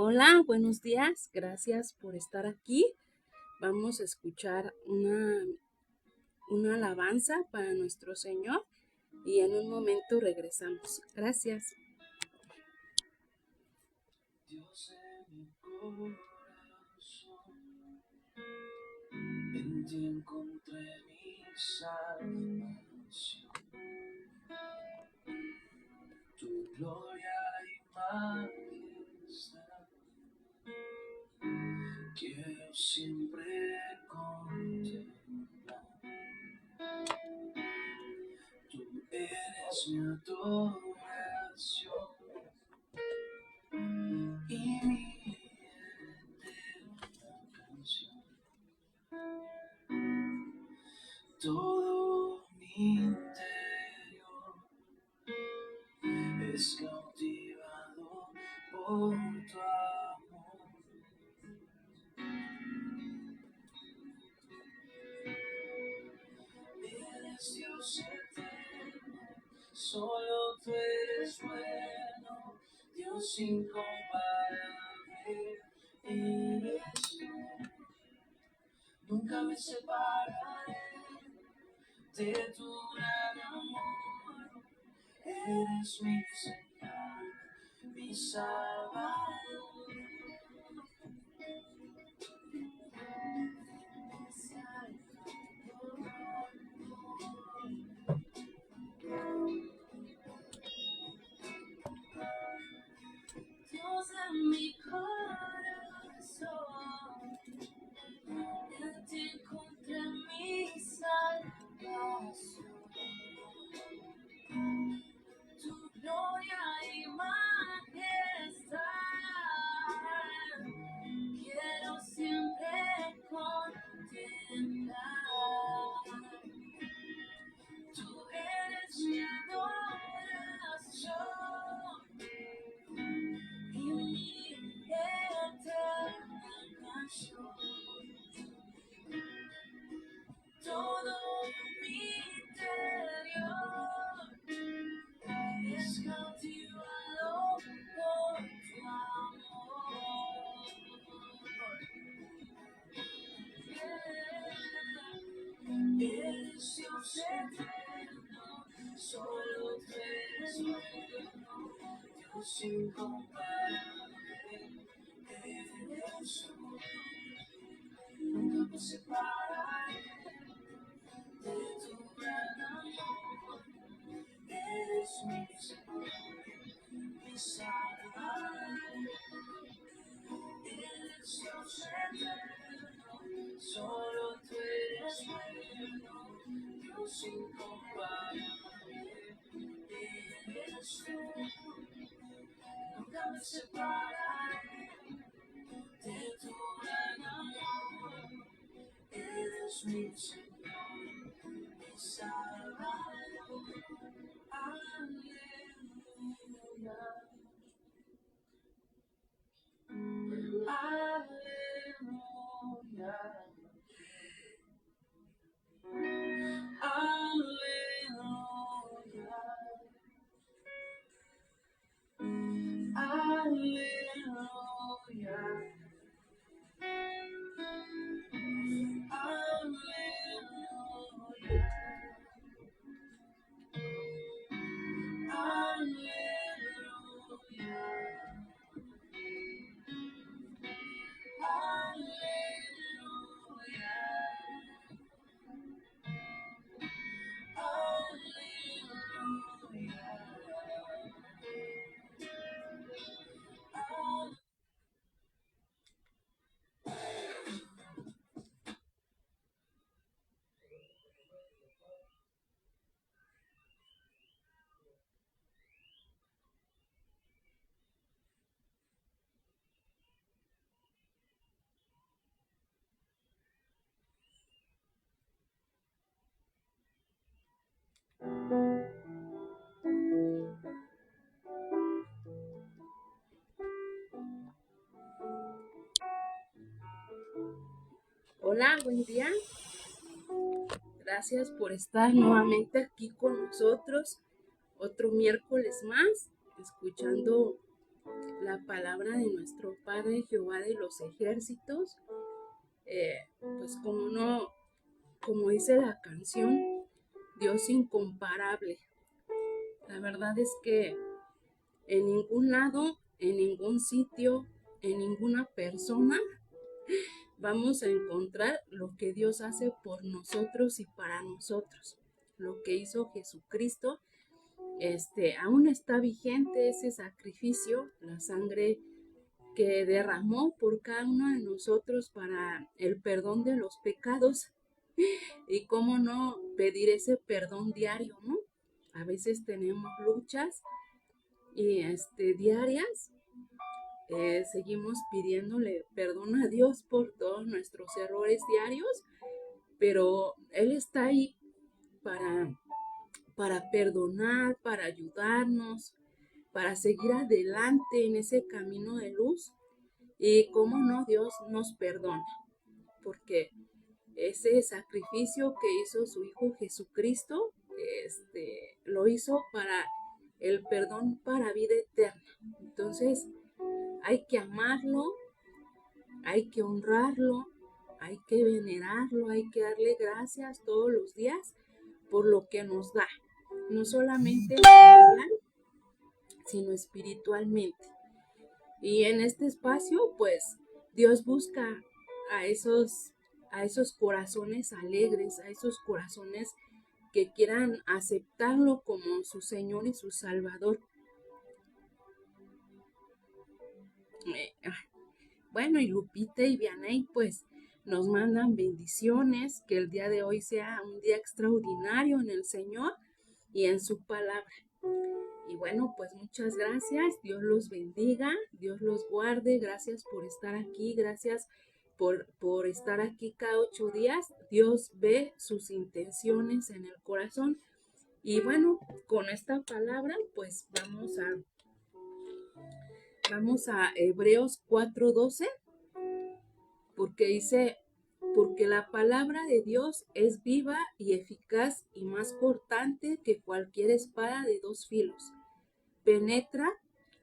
Hola, buenos días. Gracias por estar aquí. Vamos a escuchar una alabanza para nuestro Señor y en un momento regresamos. Gracias. Dios en mi corazón, en ti encontré mi salvación. Tu gloria y majestad quiero siempre contemplar. Tú eres mi adoración y mi eterna canción. Todo mi interior es cautivado por tu amor. Eres Dios eterno, solo tú eres bueno, Dios incomparable eres tú. Nunca me separaré de tu gran amor. Eres mi Señor, mi Salvador. Dios en mi corazón, en ti encontré mi salvación. Tu gloria y majestad quiero siempre contemplar. Tú eres mi adoración y mi eterna canción. Todo mi interior es cautivado por tu amor. Eres Dios eterno, solo tú eres bueno, Dios incomparable, eres tú. Nunca me separaré de tu gran amor. Eres mi Señor, mi Salvador. Eres Dios eterno, solo tú eres bueno, Dios incomparable, eres tú. Nunca me separaré de tu gran amor. Eres mi Señor, mi Salvador. Aleluya. Aleluya. Aleluya. Aleluya. Aleluya. Aleluya. Hola, buen día. Gracias por estar nuevamente aquí con nosotros. Otro miércoles más, escuchando la palabra de nuestro Padre Jehová de los ejércitos, pues como no, como dice la canción, Dios incomparable. La verdad es que en ningún lado, en ningún sitio, en ninguna persona vamos a encontrar lo que Dios hace por nosotros y para nosotros. Lo que hizo Jesucristo, aún está vigente ese sacrificio, la sangre que derramó por cada uno de nosotros para el perdón de los pecados. Y cómo no pedir ese perdón diario, ¿no? A veces tenemos luchas y diarias, seguimos pidiéndole perdón a Dios por todos nuestros errores diarios, pero Él está ahí para, para perdonar, para ayudarnos, para seguir adelante en ese camino de luz. Y cómo no, Dios nos perdona, porque ese sacrificio que hizo su Hijo Jesucristo, lo hizo para el perdón para vida eterna. Entonces, hay que amarlo, hay que honrarlo, hay que venerarlo, hay que darle gracias todos los días por lo que nos da, no solamente material, sino espiritualmente. Y en este espacio, pues, Dios busca a esos corazones alegres, a esos corazones que quieran aceptarlo como su Señor y su Salvador. Bueno, y Lupita y Vianey, pues, nos mandan bendiciones, que el día de hoy sea un día extraordinario en el Señor y en su palabra. Y bueno, pues muchas gracias, Dios los bendiga, Dios los guarde, gracias por estar aquí, gracias por estar aquí cada 8 días. Dios ve sus intenciones en el corazón. Y bueno, con esta palabra, pues vamos a Hebreos 4:12, porque dice, porque la palabra de Dios es viva y eficaz y más cortante que cualquier espada de 2 filos. Penetra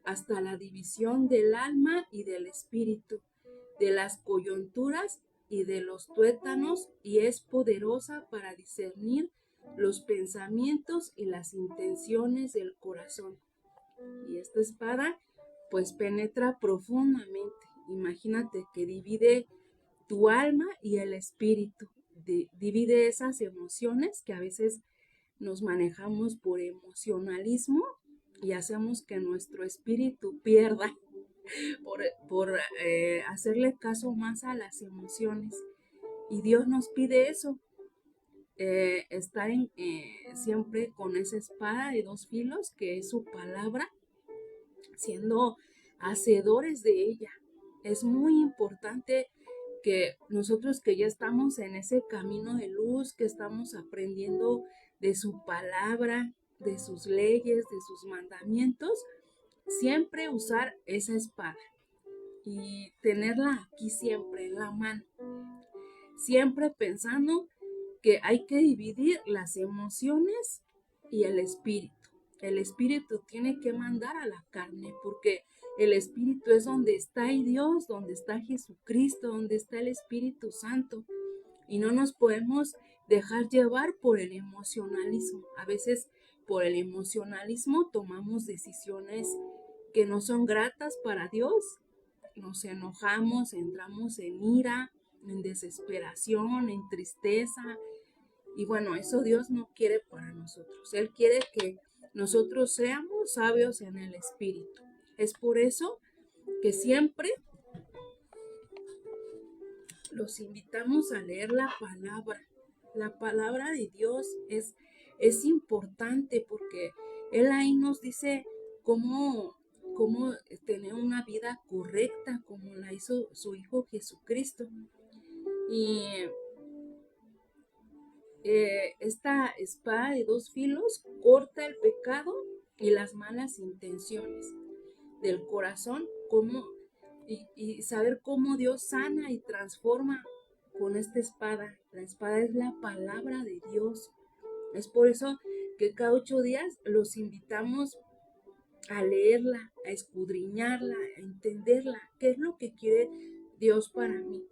hasta la división del alma y del espíritu, de las coyunturas y de los tuétanos, y es poderosa para discernir los pensamientos y las intenciones del corazón. Y esta espada pues penetra profundamente. Imagínate que divide tu alma y el espíritu, divide esas emociones que a veces nos manejamos por emocionalismo y hacemos que nuestro espíritu pierda por hacerle caso más a las emociones. Y Dios nos pide eso, estar siempre con esa espada de 2 filos que es su palabra, siendo hacedores de ella. Es muy importante que nosotros que ya estamos en ese camino de luz, que estamos aprendiendo de su palabra, de sus leyes, de sus mandamientos, siempre usar esa espada y tenerla aquí siempre en la mano, siempre pensando que hay que dividir las emociones y el espíritu. El espíritu tiene que mandar a la carne, porque el espíritu es donde está Dios, donde está Jesucristo, donde está el Espíritu Santo. Y no nos podemos dejar llevar por el emocionalismo. A veces por el emocionalismo tomamos decisiones que no son gratas para Dios. Nos enojamos, entramos en ira, en desesperación, en tristeza. Y bueno, eso Dios no quiere para nosotros. Él quiere que nosotros seamos sabios en el espíritu. Es por eso que siempre los invitamos a leer la palabra. La palabra de Dios es importante porque Él ahí nos dice cómo tener una vida correcta, como la hizo su Hijo Jesucristo. Y esta espada de 2 filos corta el pecado y las malas intenciones del corazón, y saber cómo Dios sana y transforma con esta espada. La espada es la palabra de Dios. Es por eso que cada 8 días los invitamos a leerla, a escudriñarla, a entenderla, qué es lo que quiere Dios para mí.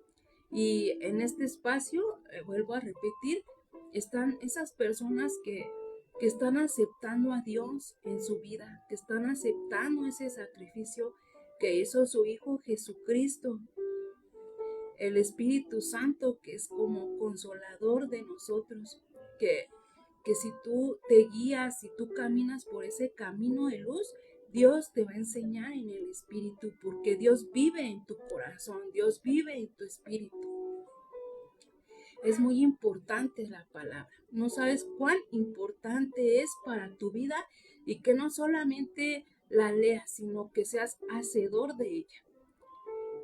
Y en este espacio, vuelvo a repetir, están esas personas que están aceptando a Dios en su vida, que están aceptando ese sacrificio que hizo su Hijo Jesucristo, el Espíritu Santo, que es como consolador de nosotros, que si tú te guías, si tú caminas por ese camino de luz, Dios te va a enseñar en el Espíritu, porque Dios vive en tu corazón, Dios vive en tu espíritu. Es muy importante la palabra. No sabes cuán importante es para tu vida y que no solamente la leas, sino que seas hacedor de ella.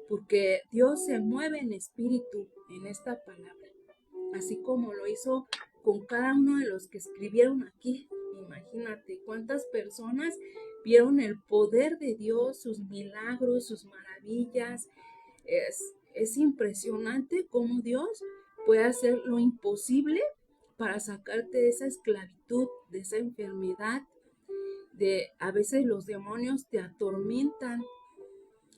Porque Dios se mueve en espíritu en esta palabra, así como lo hizo con cada uno de los que escribieron aquí. Imagínate cuántas personas vieron el poder de Dios, sus milagros, sus maravillas. Es impresionante cómo Dios puede hacer lo imposible para sacarte de esa esclavitud, de esa enfermedad. A veces los demonios te atormentan,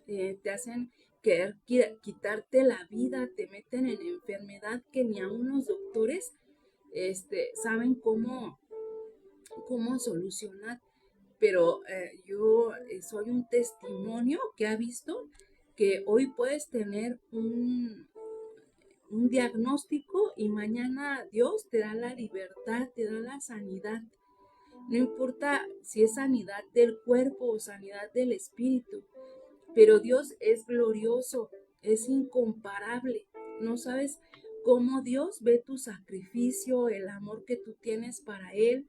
te hacen querer quitarte la vida, te meten en enfermedad que ni aun los doctores saben cómo solucionar. Pero yo soy un testimonio que ha visto que hoy puedes tener un diagnóstico y mañana Dios te da la libertad, te da la sanidad. No importa si es sanidad del cuerpo o sanidad del espíritu, pero Dios es glorioso, es incomparable. No sabes cómo Dios ve tu sacrificio, el amor que tú tienes para Él,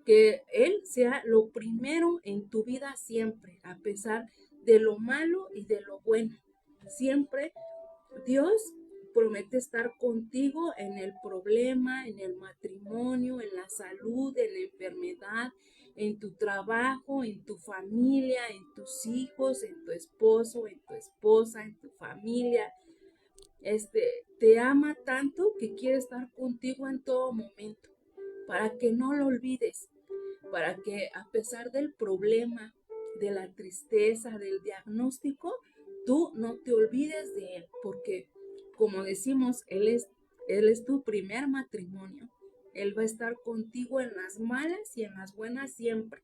que Él sea lo primero en tu vida siempre, a pesar de lo malo y de lo bueno. Siempre Dios promete estar contigo en el problema, en el matrimonio, en la salud, en la enfermedad, en tu trabajo, en tu familia, en tus hijos, en tu esposo, en tu esposa, en tu familia. Te ama tanto que quiere estar contigo en todo momento, para que no lo olvides, para que a pesar del problema, de la tristeza, del diagnóstico, tú no te olvides de Él, porque como decimos, Él es tu primer matrimonio. Él va a estar contigo en las malas y en las buenas siempre.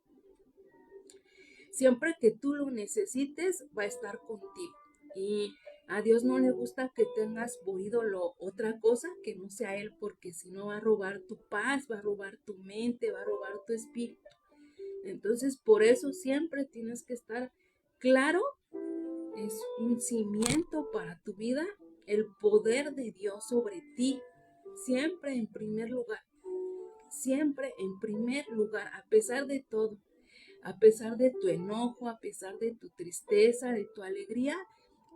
Siempre que tú lo necesites, va a estar contigo. Y a Dios no le gusta que tengas por ídolo otra cosa que no sea Él, porque si no va a robar tu paz, va a robar tu mente, va a robar tu espíritu. Entonces, por eso siempre tienes que estar claro, es un cimiento para tu vida, el poder de Dios sobre ti, siempre en primer lugar, a pesar de todo, a pesar de tu enojo, a pesar de tu tristeza, de tu alegría,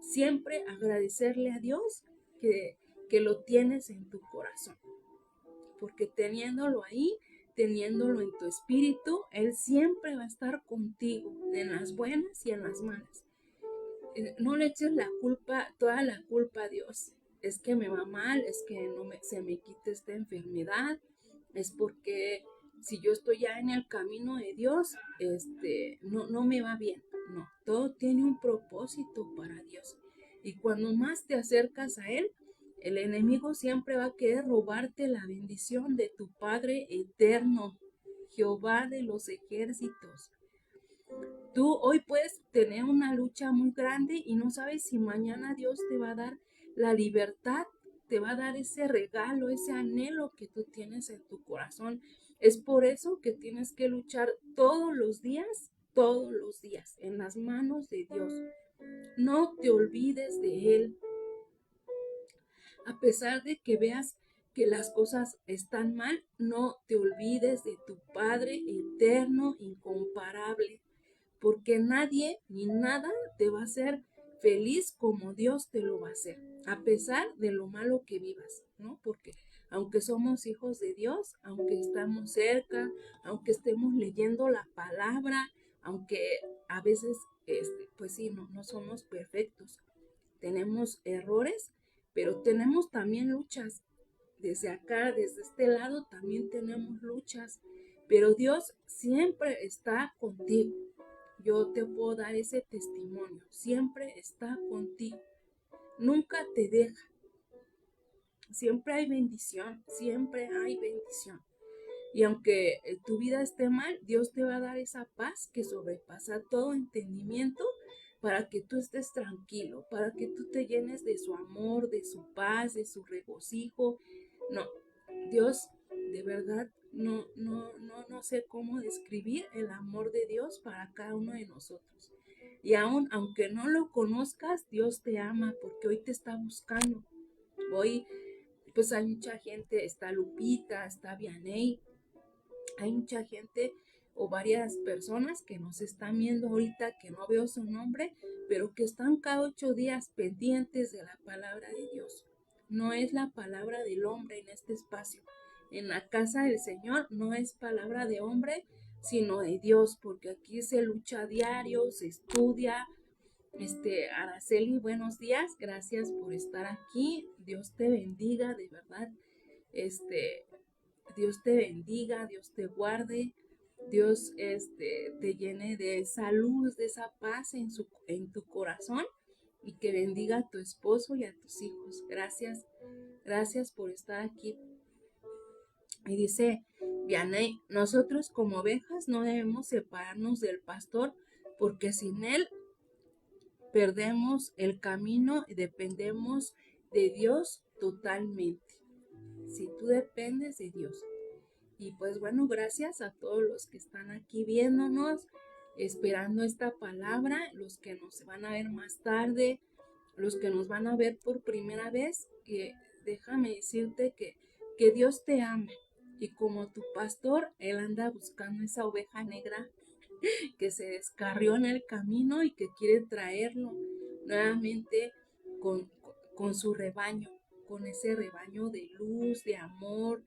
siempre agradecerle a Dios que lo tienes en tu corazón, porque teniéndolo ahí, teniéndolo en tu espíritu, Él siempre va a estar contigo, en las buenas y en las malas. No le eches toda la culpa a Dios. Es que me va mal, es que se me quita esta enfermedad, es porque si yo estoy ya en el camino de Dios, no me va bien. No, todo tiene un propósito para Dios. Y cuando más te acercas a Él, el enemigo siempre va a querer robarte la bendición de tu Padre eterno, Jehová de los ejércitos. Tú hoy puedes tener una lucha muy grande y no sabes si mañana Dios te va a dar la libertad, te va a dar ese regalo, ese anhelo que tú tienes en tu corazón. Es por eso que tienes que luchar todos los días, en las manos de Dios. No te olvides de Él. A pesar de que veas que las cosas están mal, no te olvides de tu Padre eterno, incomparable, porque nadie ni nada te va a hacer feliz como Dios te lo va a hacer, a pesar de lo malo que vivas, ¿no? Porque aunque somos hijos de Dios, aunque estamos cerca, aunque estemos leyendo la palabra, aunque a veces, pues sí, no somos perfectos, tenemos errores, pero tenemos también luchas. Desde acá, desde este lado, también tenemos luchas, pero Dios siempre está contigo. yo te puedo dar ese testimonio. Siempre está contigo. Nunca te deja. Siempre hay bendición. Siempre hay bendición. Y aunque tu vida esté mal, Dios te va a dar esa paz que sobrepasa todo entendimiento para que tú estés tranquilo, para que tú te llenes de su amor, de su paz, de su regocijo. No, Dios, de verdad, no sé cómo describir el amor de Dios para cada uno de nosotros. Y aunque no lo conozcas, Dios te ama porque hoy te está buscando. Hoy, pues hay mucha gente, está Lupita, está Vianey, hay mucha gente o varias personas que nos están viendo ahorita, que no veo su nombre, pero que están cada 8 días pendientes de la palabra de Dios. No es la palabra del hombre en este espacio. En la casa del Señor no es palabra de hombre, sino de Dios, porque aquí se lucha a diario, se estudia. Araceli, buenos días, gracias por estar aquí. Dios te bendiga, de verdad. Dios te bendiga, Dios te guarde, Dios te llene de esa luz, de esa paz en tu corazón y que bendiga a tu esposo y a tus hijos. Gracias, gracias por estar aquí. Y dice Vianey, nosotros como ovejas no debemos separarnos del pastor porque sin él perdemos el camino y dependemos de Dios totalmente. Si tú dependes de Dios. Y pues bueno, gracias a todos los que están aquí viéndonos, esperando esta palabra, los que nos van a ver más tarde, los que nos van a ver por primera vez, que déjame decirte que Dios te ama. Y como tu pastor, Él anda buscando esa oveja negra que se descarrió en el camino y que quiere traerlo nuevamente con su rebaño, con ese rebaño de luz, de amor.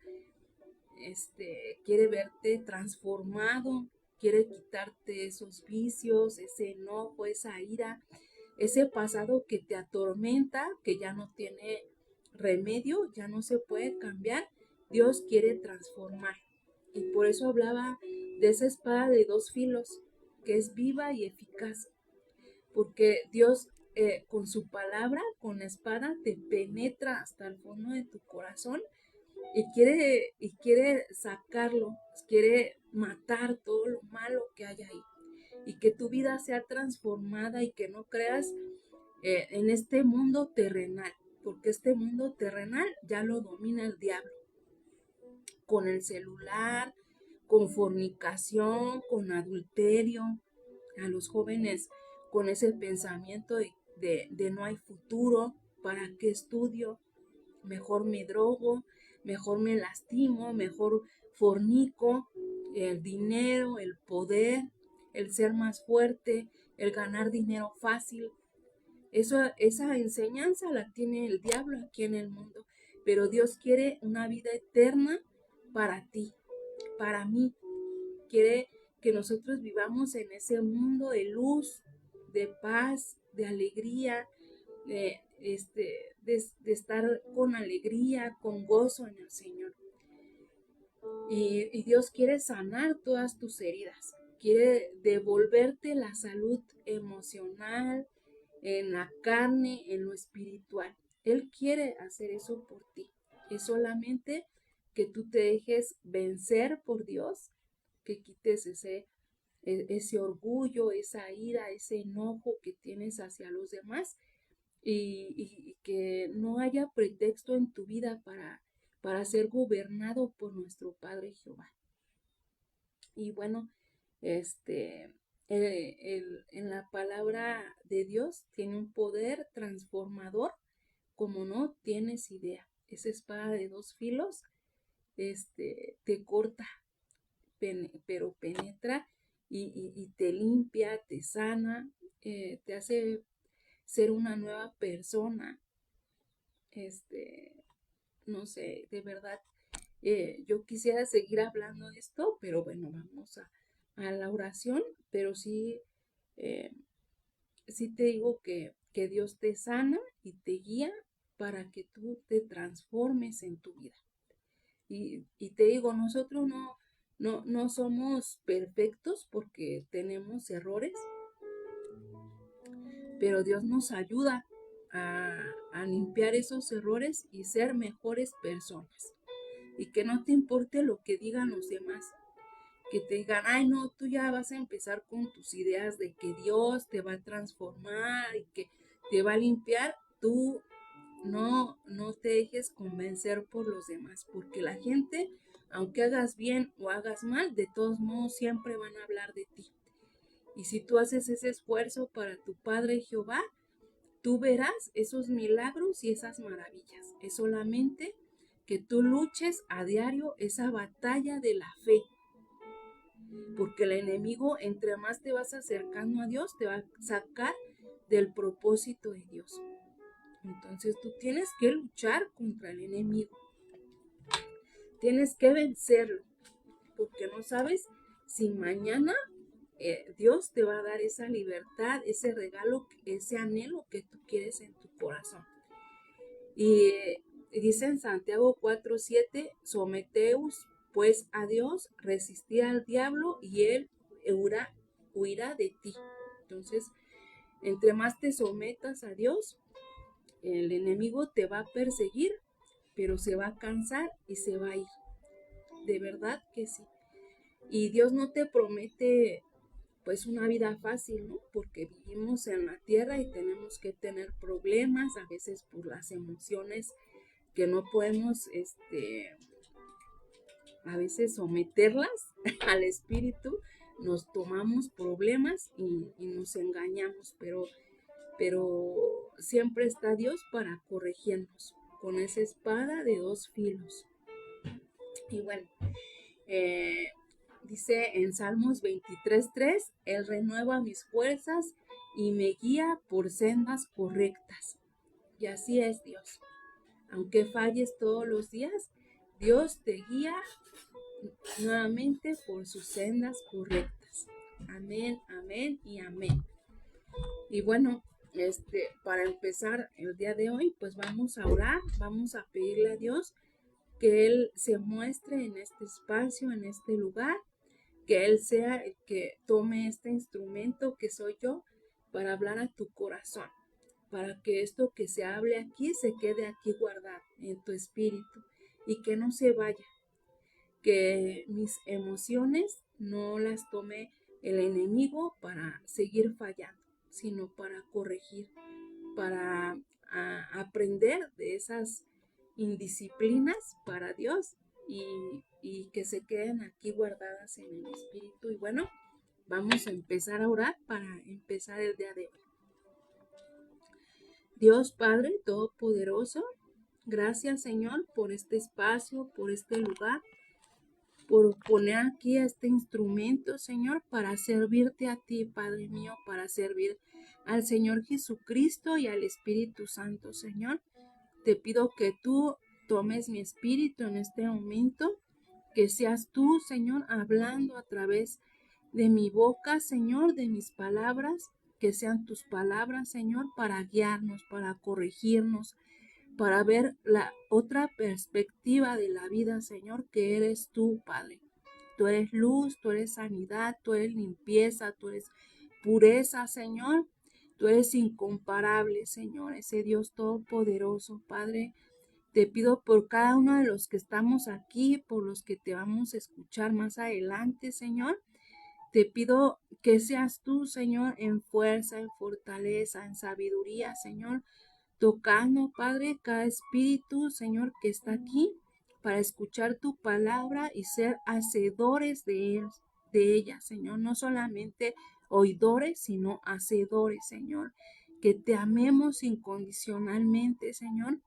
Quiere verte transformado, quiere quitarte esos vicios, ese enojo, esa ira, ese pasado que te atormenta, que ya no tiene remedio, ya no se puede cambiar. Dios quiere transformar. Y por eso hablaba de esa espada de 2 filos, que es viva y eficaz. Porque Dios con su palabra, con la espada, te penetra hasta el fondo de tu corazón y quiere sacarlo, quiere matar todo lo malo que hay ahí y que tu vida sea transformada y que no creas en este mundo terrenal, porque este mundo terrenal ya lo domina el diablo, con el celular, con fornicación, con adulterio, a los jóvenes con ese pensamiento de no hay futuro, ¿para qué estudio? Mejor me drogo, mejor me lastimo, mejor fornico. El dinero, el poder, el ser más fuerte, el ganar dinero fácil. Esa enseñanza la tiene el diablo aquí en el mundo, pero Dios quiere una vida eterna para ti, para mí. Quiere que nosotros vivamos en ese mundo de luz, de paz, de alegría, de estar con alegría, con gozo en el Señor. Y Dios quiere sanar todas tus heridas, quiere devolverte la salud emocional, en la carne, en lo espiritual. Él quiere hacer eso por ti. Es solamente que tú te dejes vencer por Dios, que quites ese orgullo, esa ira, ese enojo que tienes hacia los demás y que no haya pretexto en tu vida para ser gobernado por nuestro Padre Jehová. Y bueno, en la palabra de Dios tiene un poder transformador como no tienes idea. Esa espada de 2 filos, te corta, pero penetra y te limpia, te sana, te hace ser una nueva persona. No sé, de verdad, yo quisiera seguir hablando de esto, pero bueno, vamos a la oración, pero sí, eh, sí te digo que Dios te sana y te guía para que tú te transformes en tu vida. Y te digo, nosotros no somos perfectos porque tenemos errores, pero Dios nos ayuda a limpiar esos errores y ser mejores personas. Y que no te importe lo que digan los demás, que te digan, ay no, tú ya vas a empezar con tus ideas de que Dios te va a transformar y que te va a limpiar. Tú no te dejes convencer por los demás, porque la gente, aunque hagas bien o hagas mal, de todos modos siempre van a hablar de ti. Y si tú haces ese esfuerzo para tu Padre Jehová, tú verás esos milagros y esas maravillas. Es solamente que tú luches a diario esa batalla de la fe, porque el enemigo, entre más te vas acercando a Dios, te va a sacar del propósito de Dios. Entonces tú tienes que luchar contra el enemigo, tienes que vencerlo, porque no sabes si mañana Dios te va a dar esa libertad, ese regalo, ese anhelo que tú quieres en tu corazón. Y dice en Santiago 4:7, someteos pues a Dios, resistid al diablo y él huirá de ti. Entonces, entre más te sometas a Dios, el enemigo te va a perseguir, pero se va a cansar y se va a ir. De verdad que sí. Y Dios no te promete pues una vida fácil, ¿no? Porque vivimos en la tierra y tenemos que tener problemas, a veces por las emociones que no podemos, a veces someterlas al espíritu, nos tomamos problemas y nos engañamos, pero siempre está Dios para corregirnos con esa espada de dos filos. Y bueno, eh, dice en Salmos 23:3, Él renueva mis fuerzas y me guía por sendas correctas. Y así es Dios. Aunque falles todos los días, Dios te guía nuevamente por sus sendas correctas. Amén, amén y amén. Y bueno, para empezar el día de hoy, pues vamos a orar, vamos a pedirle a Dios que Él se muestre en este espacio, en este lugar, que Él sea el que tome este instrumento que soy yo para hablar a tu corazón, para que esto que se hable aquí se quede aquí guardado en tu espíritu y que no se vaya, que mis emociones no las tome el enemigo para seguir fallando, sino para corregir, para aprender de esas indisciplinas para Dios y que se queden aquí guardadas en el espíritu. Y bueno, vamos a empezar a orar para empezar el día de hoy. Dios Padre Todopoderoso, gracias Señor por este espacio, por este lugar, por poner aquí este instrumento, Señor, para servirte a ti, Padre mío, para servir al Señor Jesucristo y al Espíritu Santo, Señor. Te pido que tú tomes mi espíritu en este momento, que seas tú, Señor, hablando a través de mi boca, Señor, de mis palabras, que sean tus palabras, Señor, para guiarnos, para corregirnos, para ver la otra perspectiva de la vida, Señor, que eres tú, Padre. Tú eres luz, tú eres sanidad, tú eres limpieza, tú eres pureza, Señor. Tú eres incomparable, Señor, ese Dios todopoderoso, Padre. Te pido por cada uno de los que estamos aquí, por los que te vamos a escuchar más adelante, Señor. Te pido que seas tú, Señor, en fuerza, en fortaleza, en sabiduría, Señor, tocando, Padre, cada espíritu, Señor, que está aquí para escuchar tu palabra y ser hacedores de ella, Señor, no solamente oidores, sino hacedores, Señor, que te amemos incondicionalmente, Señor,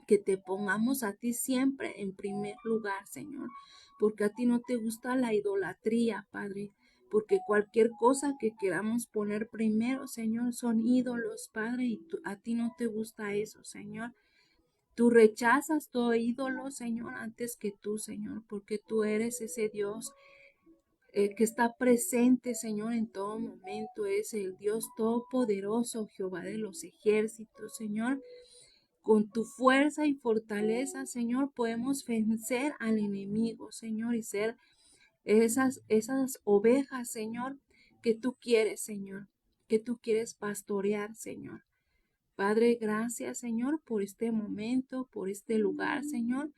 que te pongamos a ti siempre en primer lugar, Señor, porque a ti no te gusta la idolatría, Padre, porque cualquier cosa que queramos poner primero, Señor, son ídolos, Padre, y a ti no te gusta eso, Señor. Tú rechazas todo ídolo, Señor, antes que tú, Señor, porque tú eres ese Dios que está presente, Señor, en todo momento. Es el Dios todopoderoso, Jehová de los ejércitos, Señor. Con tu fuerza y fortaleza, Señor, podemos vencer al enemigo, Señor, y ser esas ovejas, Señor, que tú quieres, Señor, que tú quieres pastorear, Señor. Padre, gracias, Señor, por este momento, por este lugar, Señor,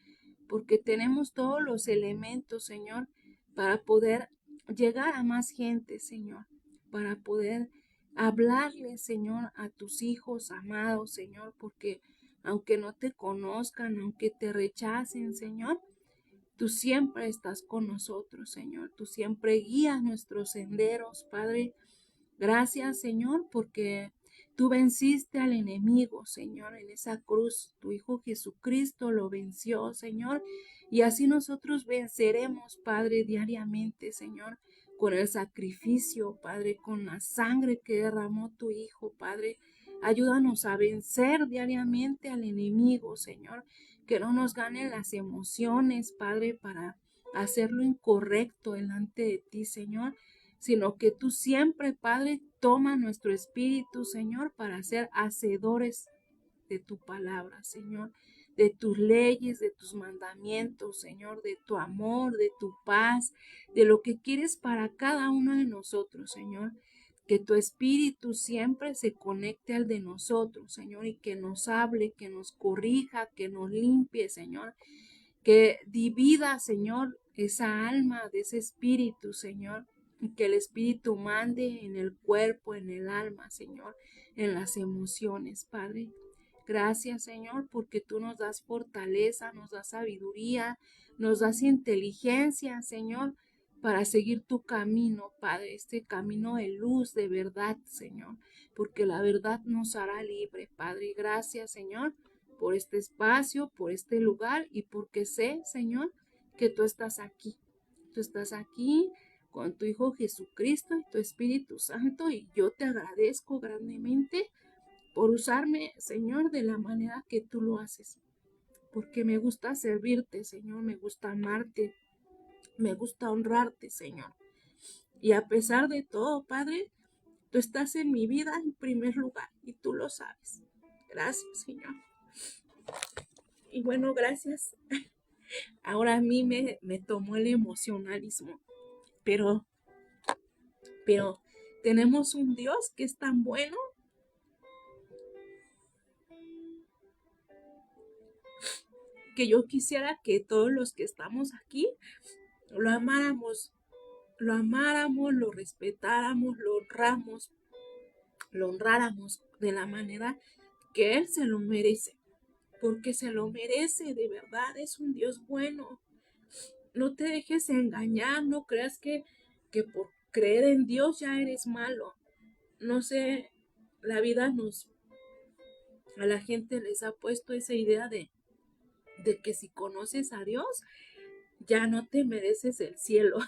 porque tenemos todos los elementos, Señor, para poder llegar a más gente, Señor, para poder hablarle, Señor, a tus hijos amados, Señor, porque aunque no te conozcan, aunque te rechacen, Señor, tú siempre estás con nosotros, Señor. Tú siempre guías nuestros senderos, Padre. Gracias, Señor, porque tú venciste al enemigo, Señor, en esa cruz. Tu Hijo Jesucristo lo venció, Señor. Y así nosotros venceremos, Padre, diariamente, Señor, con el sacrificio, Padre, con la sangre que derramó tu Hijo, Padre. Ayúdanos a vencer diariamente al enemigo, Señor. Que no nos ganen las emociones, Padre, para hacer lo incorrecto delante de ti, Señor, sino que tú siempre, Padre, toma nuestro espíritu, Señor, para ser hacedores de tu palabra, Señor, de tus leyes, de tus mandamientos, Señor, de tu amor, de tu paz, de lo que quieres para cada uno de nosotros, Señor. Que tu espíritu siempre se conecte al de nosotros, Señor, y que nos hable, que nos corrija, que nos limpie, Señor, que divida, Señor, esa alma de ese espíritu, Señor, y que el espíritu mande en el cuerpo, en el alma, Señor, en las emociones, Padre. Gracias, Señor, porque tú nos das fortaleza, nos das sabiduría, nos das inteligencia, Señor, para seguir tu camino, Padre, este camino de luz, de verdad, Señor, porque la verdad nos hará libre, Padre. Gracias, Señor, por este espacio, por este lugar y porque sé, Señor, que tú estás aquí. Tú estás aquí con tu Hijo Jesucristo y tu Espíritu Santo y yo te agradezco grandemente por usarme, Señor, de la manera que tú lo haces. Porque me gusta servirte, Señor, me gusta amarte, me gusta honrarte, Señor. Y a pesar de todo, Padre, tú estás en mi vida en primer lugar y tú lo sabes. Gracias, Señor. Y bueno, gracias. Ahora a mí me tomó el emocionalismo, pero, pero tenemos un Dios que es tan bueno que yo quisiera que todos los que estamos aquí lo amáramos, lo respetáramos, lo honráramos de la manera que Él se lo merece, porque se lo merece, de verdad, es un Dios bueno. No te dejes engañar, no creas que por creer en Dios ya eres malo. No sé, la vida a la gente les ha puesto esa idea de que si conoces a Dios, ya no te mereces el cielo,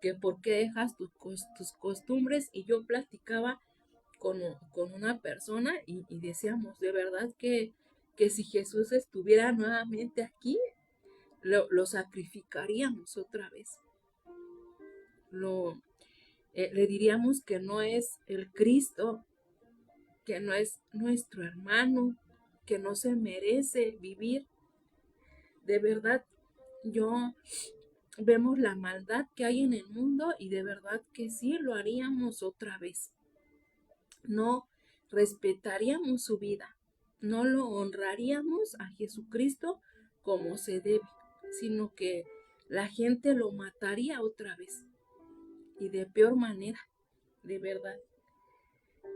que por qué dejas tus costumbres. Y yo platicaba con una persona y decíamos, de verdad que si Jesús estuviera nuevamente aquí, lo sacrificaríamos otra vez. Le diríamos que no es el Cristo, que no es nuestro hermano, que no se merece vivir. De verdad, yo vemos la maldad que hay en el mundo y de verdad que sí lo haríamos otra vez. No respetaríamos su vida, no lo honraríamos a Jesucristo como se debe, sino que la gente lo mataría otra vez y de peor manera, de verdad.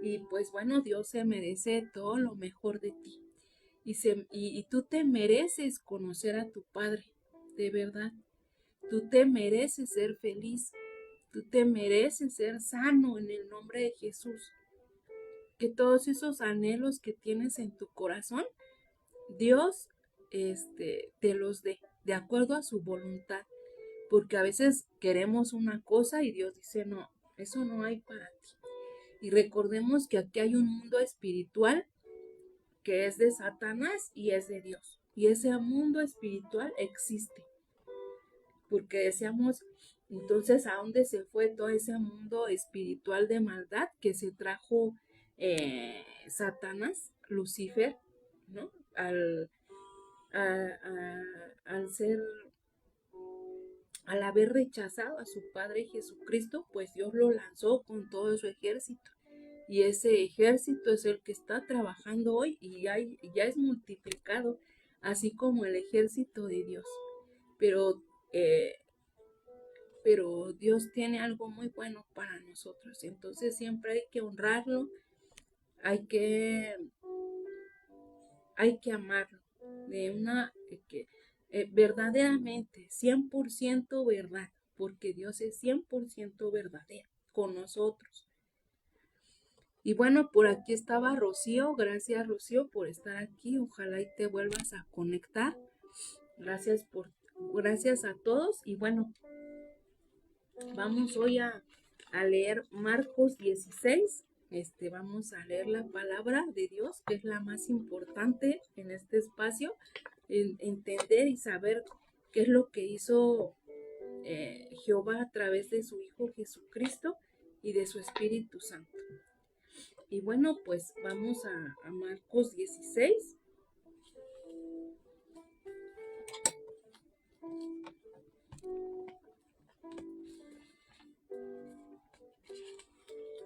Y pues bueno, Dios se merece todo lo mejor de ti. Y tú te mereces conocer a tu Padre, de verdad. Tú te mereces ser feliz. Tú te mereces ser sano en el nombre de Jesús. Que todos esos anhelos que tienes en tu corazón, Dios te los dé de acuerdo a su voluntad. Porque a veces queremos una cosa y Dios dice, no, eso no hay para ti. Y recordemos que aquí hay un mundo espiritual que es de Satanás y es de Dios. Y ese mundo espiritual existe. Porque decíamos, entonces, ¿a dónde se fue todo ese mundo espiritual de maldad que se trajo Satanás, Lucifer, ¿no? Al ser al haber rechazado a su Padre Jesucristo, pues Dios lo lanzó con todo su ejército. Y ese ejército es el que está trabajando hoy y ya es multiplicado, así como el ejército de Dios. Pero, eh, pero Dios tiene algo muy bueno para nosotros. Entonces siempre hay que honrarlo, hay que, hay que amarlo. De una que verdaderamente, 100% verdad, porque Dios es 100% verdadero con nosotros. Y bueno, por aquí estaba Rocío. Gracias, Rocío, por estar aquí. Ojalá y te vuelvas a conectar. Gracias a todos. Y bueno, vamos hoy a leer Marcos 16. Vamos a leer la palabra de Dios, que es la más importante en este espacio. Entender y saber qué es lo que hizo Jehová a través de su Hijo Jesucristo y de su Espíritu Santo. Y bueno, pues vamos a Marcos 16.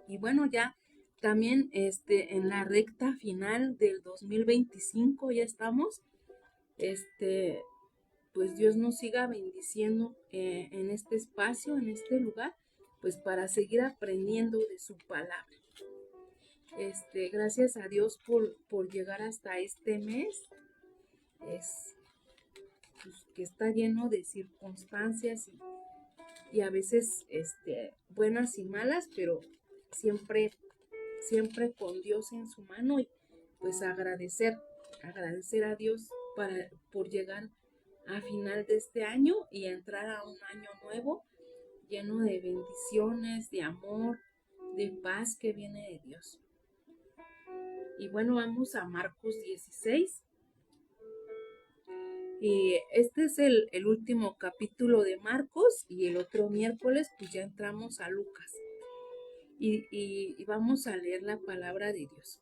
Y bueno, ya también en la recta final del 2025 ya estamos. Pues Dios nos siga bendiciendo en este espacio, en este lugar, pues para seguir aprendiendo de su palabra. Gracias a Dios por llegar hasta este mes. Pues, que está lleno de circunstancias y a veces buenas y malas, pero siempre con Dios en su mano, y pues agradecer a Dios por llegar a final de este año y entrar a un año nuevo lleno de bendiciones, de amor, de paz que viene de Dios. Y bueno, vamos a Marcos 16. Y este es el último capítulo de Marcos, y el otro miércoles pues ya entramos a Lucas. Y vamos a leer la palabra de Dios.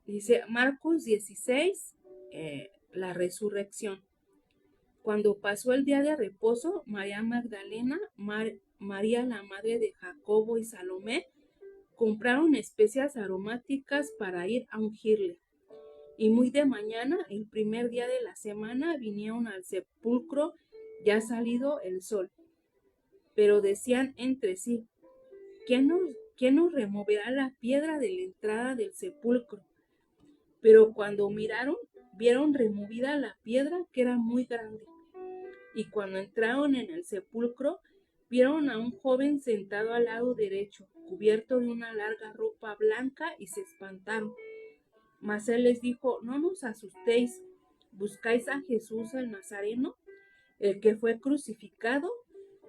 Dice Marcos 16, la resurrección. Cuando pasó el día de reposo, María Magdalena, María la madre de Jacobo y Salomé compraron especias aromáticas para ir a ungirle. Y muy de mañana, el primer día de la semana, vinieron al sepulcro ya salido el sol. Pero decían entre sí, ¿quién nos removerá la piedra de la entrada del sepulcro? Pero cuando miraron, vieron removida la piedra, que era muy grande. Y cuando entraron en el sepulcro, vieron a un joven sentado al lado derecho, cubierto de una larga ropa blanca, y se espantaron. Mas él les dijo, no nos asustéis, ¿buscáis a Jesús el Nazareno? El que fue crucificado,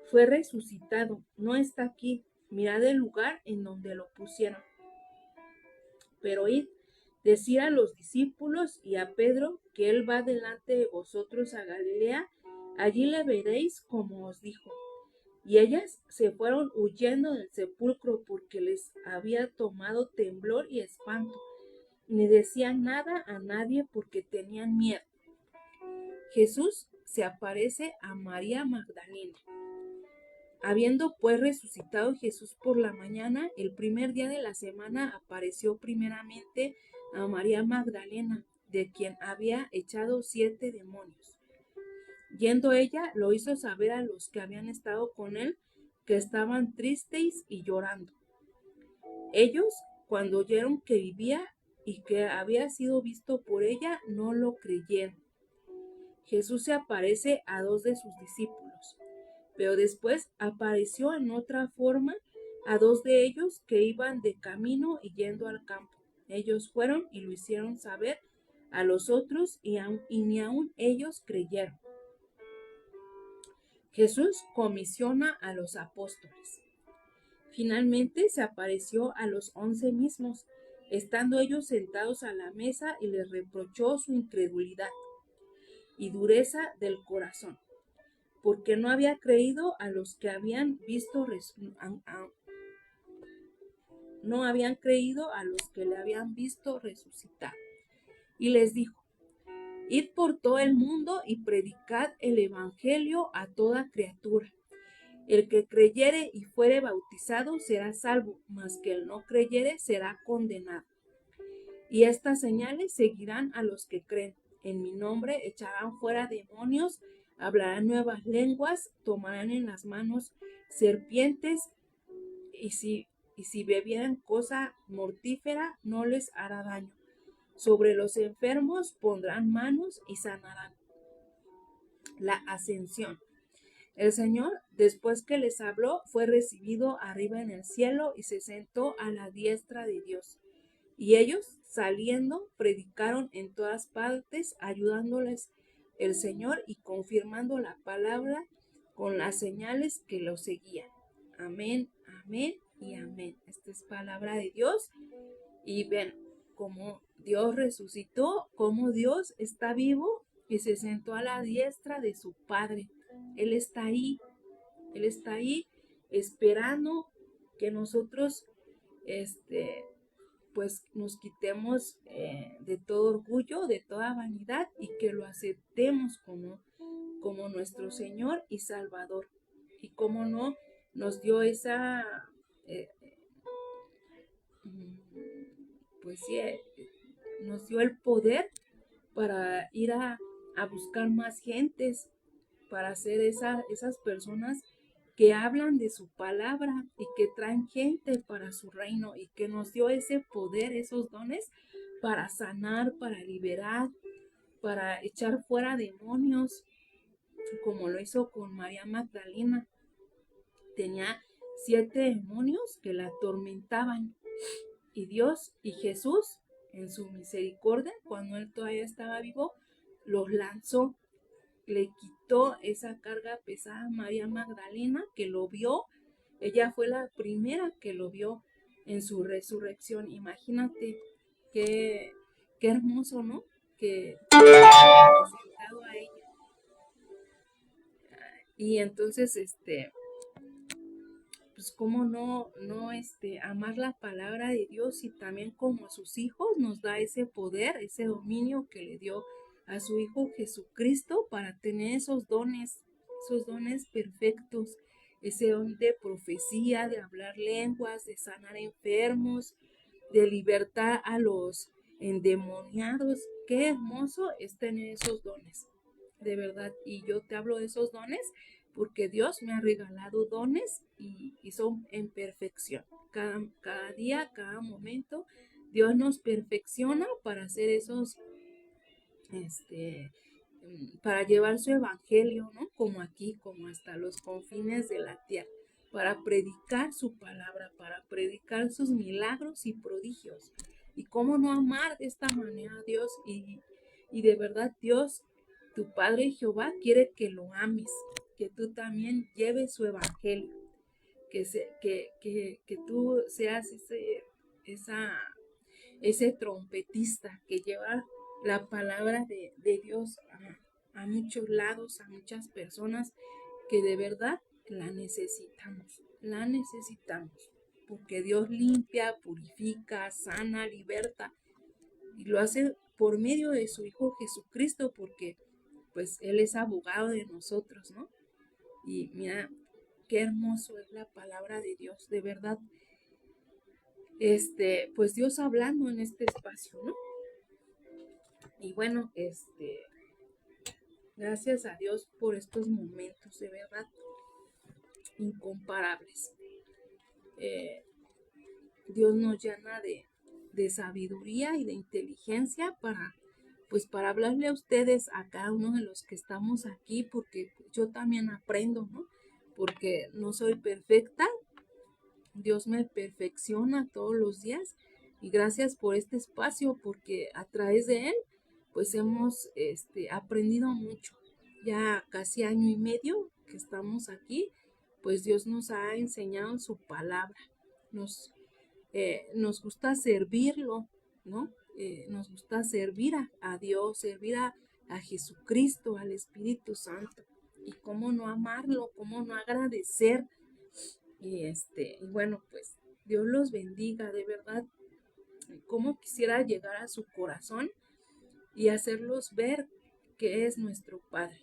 fue resucitado, no está aquí, mirad el lugar en donde lo pusieron. Pero id, decid a los discípulos y a Pedro que él va delante de vosotros a Galilea, allí le veréis como os dijo. Y ellas se fueron huyendo del sepulcro porque les había tomado temblor y espanto. Ni decían nada a nadie porque tenían miedo. Jesús se aparece a María Magdalena. Habiendo pues resucitado Jesús por la mañana, el primer día de la semana apareció primeramente a María Magdalena, de quien había echado 7 demonios. Yendo ella, lo hizo saber a los que habían estado con él, que estaban tristes y llorando. Ellos, cuando oyeron que vivía y que había sido visto por ella, no lo creyeron. Jesús se aparece a 2 de sus discípulos, pero después apareció en otra forma a 2 de ellos que iban de camino y yendo al campo. Ellos fueron y lo hicieron saber a los otros, y ni aun ellos creyeron. Jesús comisiona a los apóstoles. Finalmente se apareció a los 11 mismos, estando ellos sentados a la mesa, y les reprochó su incredulidad y dureza del corazón, porque no había creído a los que habían visto no habían creído a los que le habían visto resucitar. Y les dijo, Id por todo el mundo y predicad el evangelio a toda criatura. El que creyere y fuere bautizado será salvo, mas que el no creyere será condenado. Y estas señales seguirán a los que creen. En mi nombre echarán fuera demonios, hablarán nuevas lenguas, tomarán en las manos serpientes, y si bebieran cosa mortífera no les hará daño. Sobre los enfermos pondrán manos y sanarán. La ascensión. El Señor, después que les habló, fue recibido arriba en el cielo y se sentó a la diestra de Dios. Y ellos, saliendo, predicaron en todas partes, ayudándoles el Señor y confirmando la palabra con las señales que lo seguían. Amén, amén y amén. Esta es palabra de Dios. Y ven cómo Dios resucitó, cómo Dios está vivo y se sentó a la diestra de su Padre. Él está ahí esperando que nosotros, pues nos quitemos de todo orgullo, de toda vanidad y que lo aceptemos como nuestro Señor y Salvador. Y cómo no, nos dio esa, pues sí, nos dio el poder para ir a buscar más gentes, para ser esas personas que hablan de su palabra y que traen gente para su reino y que nos dio ese poder, esos dones para sanar, para liberar, para echar fuera demonios, como lo hizo con María Magdalena. Tenía 7 demonios que la atormentaban y Dios y Jesús, en su misericordia, cuando él todavía estaba vivo, los lanzó. Le quitó esa carga pesada a María Magdalena, que lo vio. Ella fue la primera que lo vio en su resurrección. Imagínate qué hermoso, ¿no? Que presentado a ella. Y entonces, pues cómo no, amar la palabra de Dios, y también como a sus hijos nos da ese poder, ese dominio que le dio a su Hijo Jesucristo para tener esos dones perfectos, ese don de profecía, de hablar lenguas, de sanar enfermos, de libertar a los endemoniados. Qué hermoso es tener esos dones, de verdad. Y yo te hablo de esos dones porque Dios me ha regalado dones y son en perfección. Cada día, cada momento, Dios nos perfecciona para hacer esos, para llevar su evangelio, ¿no? Como aquí, como hasta los confines de la tierra, para predicar su palabra, para predicar sus milagros y prodigios. Y cómo no amar de esta manera a Dios, y de verdad Dios, tu Padre Jehová, quiere que lo ames, que tú también lleves su evangelio, que tú seas ese trompetista que lleva la palabra de Dios a muchos lados, a muchas personas que de verdad la necesitamos, porque Dios limpia, purifica, sana, liberta, y lo hace por medio de su Hijo Jesucristo, porque pues Él es abogado de nosotros, ¿no? Y mira, qué hermoso es la palabra de Dios, de verdad. Pues Dios hablando en este espacio, ¿no? Y bueno, gracias a Dios por estos momentos, de verdad, incomparables. Dios nos llena de sabiduría y de inteligencia para hablarle a ustedes, a cada uno de los que estamos aquí, porque yo también aprendo, ¿no? Porque no soy perfecta, Dios me perfecciona todos los días, y gracias por este espacio, porque a través de él pues hemos aprendido mucho. Ya casi año y medio que estamos aquí, pues Dios nos ha enseñado su palabra. Nos gusta servirlo, ¿no? Nos gusta servir a Dios, servir a Jesucristo, al Espíritu Santo. Y cómo no amarlo, cómo no agradecer. Y bueno, pues Dios los bendiga, de verdad. Cómo quisiera llegar a su corazón y hacerlos ver que es nuestro Padre.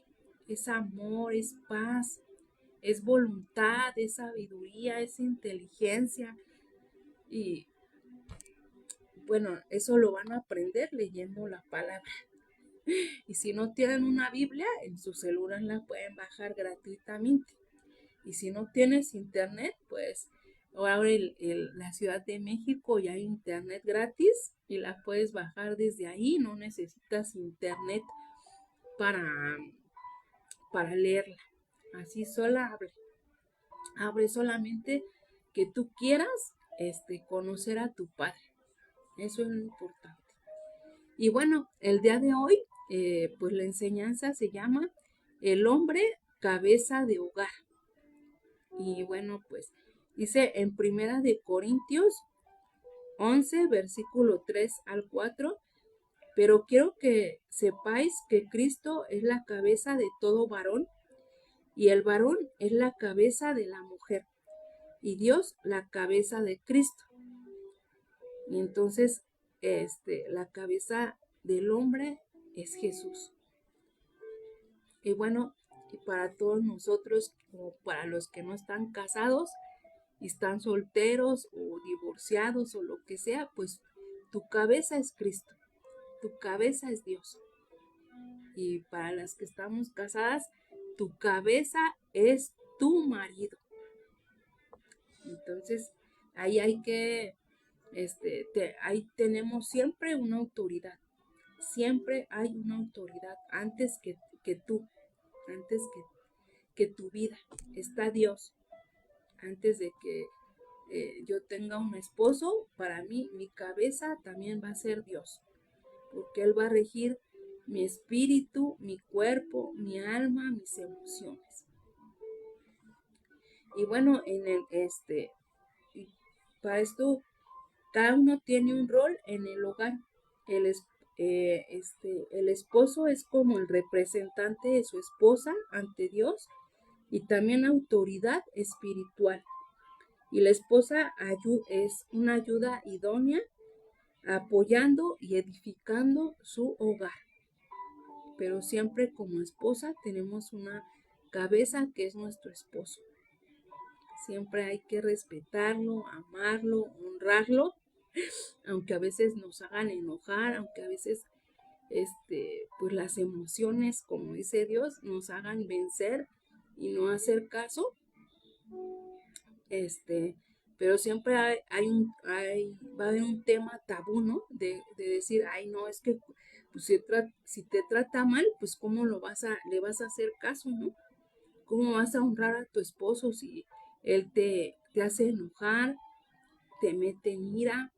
Es amor, es paz, es voluntad, es sabiduría, es inteligencia. Y bueno, eso lo van a aprender leyendo la palabra. Y si no tienen una Biblia, en su celular la pueden bajar gratuitamente. Y si no tienes internet, pues ahora la Ciudad de México ya hay internet gratis y la puedes bajar desde ahí. No necesitas internet para, para leerla. Así sola abre. Abre solamente que tú quieras conocer a tu Padre. Eso es lo importante. Y bueno, el día de hoy, pues la enseñanza se llama El hombre cabeza de hogar. Y bueno, pues dice en Primera de Corintios 11, versículo 3 al 4, pero quiero que sepáis que Cristo es la cabeza de todo varón y el varón es la cabeza de la mujer y Dios la cabeza de Cristo. Y entonces, la cabeza del hombre es Jesús. Y bueno, y para todos nosotros, como para los que no están casados y están solteros o divorciados o lo que sea, pues tu cabeza es Cristo, tu cabeza es Dios. Y para las que estamos casadas, tu cabeza es tu marido. Entonces, ahí hay que, ahí tenemos siempre una autoridad. Siempre hay una autoridad antes que tú, antes que tu vida. Está Dios. Antes de que yo tenga un esposo, para mí, mi cabeza también va a ser Dios. Porque Él va a regir mi espíritu, mi cuerpo, mi alma, mis emociones. Y bueno, para esto, cada uno tiene un rol en el hogar. El, el esposo es como el representante de su esposa ante Dios y también autoridad espiritual. Y la esposa es una ayuda idónea, apoyando y edificando su hogar. Pero siempre como esposa tenemos una cabeza que es nuestro esposo. Siempre hay que respetarlo, amarlo, honrarlo, aunque a veces nos hagan enojar, aunque a veces pues las emociones, como dice Dios, nos hagan vencer y no hacer caso. Pero siempre va a haber un tema tabú, ¿no? De decir, ay, no, es que pues, si te trata mal, pues cómo le vas a hacer caso, ¿no? ¿Cómo vas a honrar a tu esposo si él te hace enojar, te mete en ira,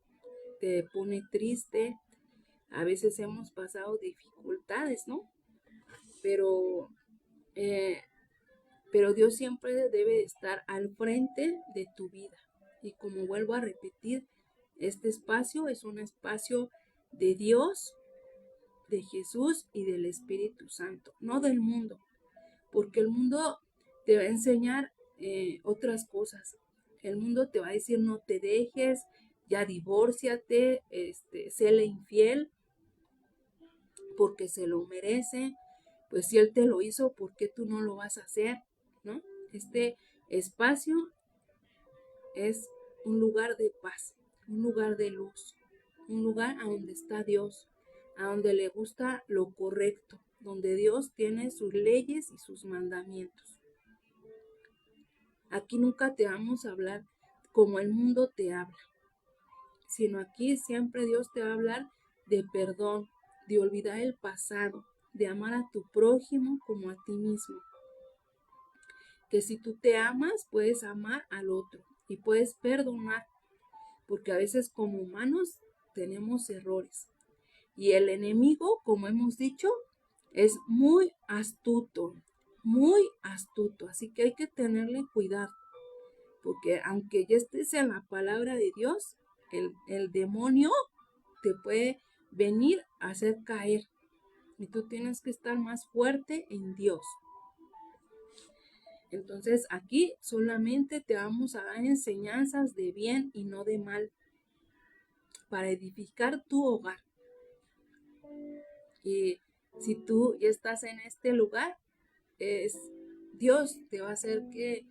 te pone triste? A veces hemos pasado dificultades, ¿no? Pero, eh, pero Dios siempre debe estar al frente de tu vida. Y como vuelvo a repetir, este espacio es un espacio de Dios, de Jesús y del Espíritu Santo, no del mundo, porque el mundo te va a enseñar otras cosas. El mundo te va a decir no te dejes, ya divórciate, séle infiel, porque se lo merece. Pues si él te lo hizo, ¿por qué tú no lo vas a hacer? ¿No? Este espacio es un lugar de paz, un lugar de luz, un lugar a donde está Dios, a donde le gusta lo correcto, donde Dios tiene sus leyes y sus mandamientos. Aquí nunca te vamos a hablar como el mundo te habla, sino aquí siempre Dios te va a hablar de perdón, de olvidar el pasado, de amar a tu prójimo como a ti mismo. Que si tú te amas, puedes amar al otro y puedes perdonar, porque a veces como humanos tenemos errores. Y el enemigo, como hemos dicho, es muy astuto, así que hay que tenerle cuidado, porque aunque ya estés en la palabra de Dios, el demonio te puede venir a hacer caer y tú tienes que estar más fuerte en Dios. Entonces aquí solamente te vamos a dar enseñanzas de bien y no de mal para edificar tu hogar. Y Si tú ya estás en este lugar, es Dios te va a hacer que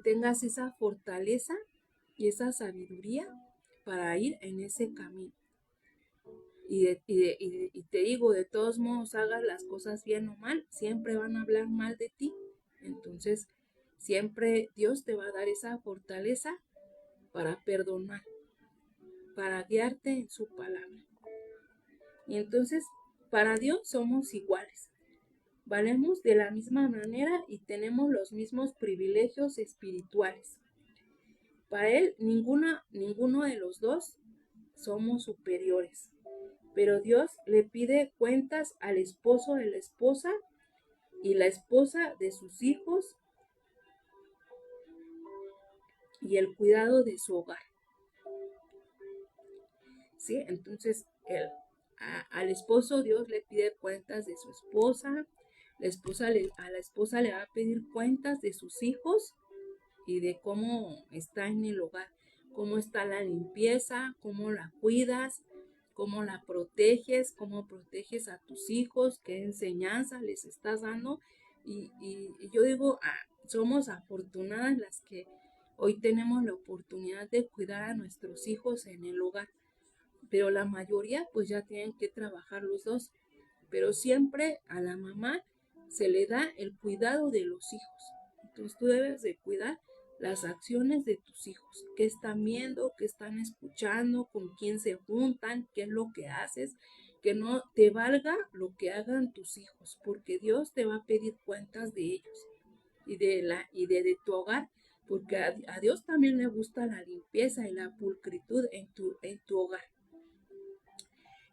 tengas esa fortaleza y esa sabiduría para ir en ese camino. Y te digo, de todos modos, hagas las cosas bien o mal, siempre van a hablar mal de ti. Entonces, siempre Dios te va a dar esa fortaleza para perdonar, para guiarte en su palabra. Y entonces, para Dios somos iguales. Valemos de la misma manera y tenemos los mismos privilegios espirituales. Para Él, ninguno de los dos somos superiores. Pero Dios le pide cuentas al esposo de la esposa y la esposa de sus hijos y el cuidado de su hogar. ¿Sí? Entonces, al esposo Dios le pide cuentas de su esposa, a la esposa le va a pedir cuentas de sus hijos y de cómo está en el hogar, cómo está la limpieza, cómo la cuidas, cómo la proteges, cómo proteges a tus hijos, qué enseñanza les estás dando. Y yo digo, somos afortunadas las que hoy tenemos la oportunidad de cuidar a nuestros hijos en el hogar, pero la mayoría pues ya tienen que trabajar los dos, pero siempre a la mamá se le da el cuidado de los hijos. Entonces tú debes de cuidar las acciones de tus hijos, qué están viendo, qué están escuchando, con quién se juntan, qué es lo que haces, que no te valga lo que hagan tus hijos, porque Dios te va a pedir cuentas de ellos y de tu hogar, porque a Dios también le gusta la limpieza y la pulcritud en tu hogar.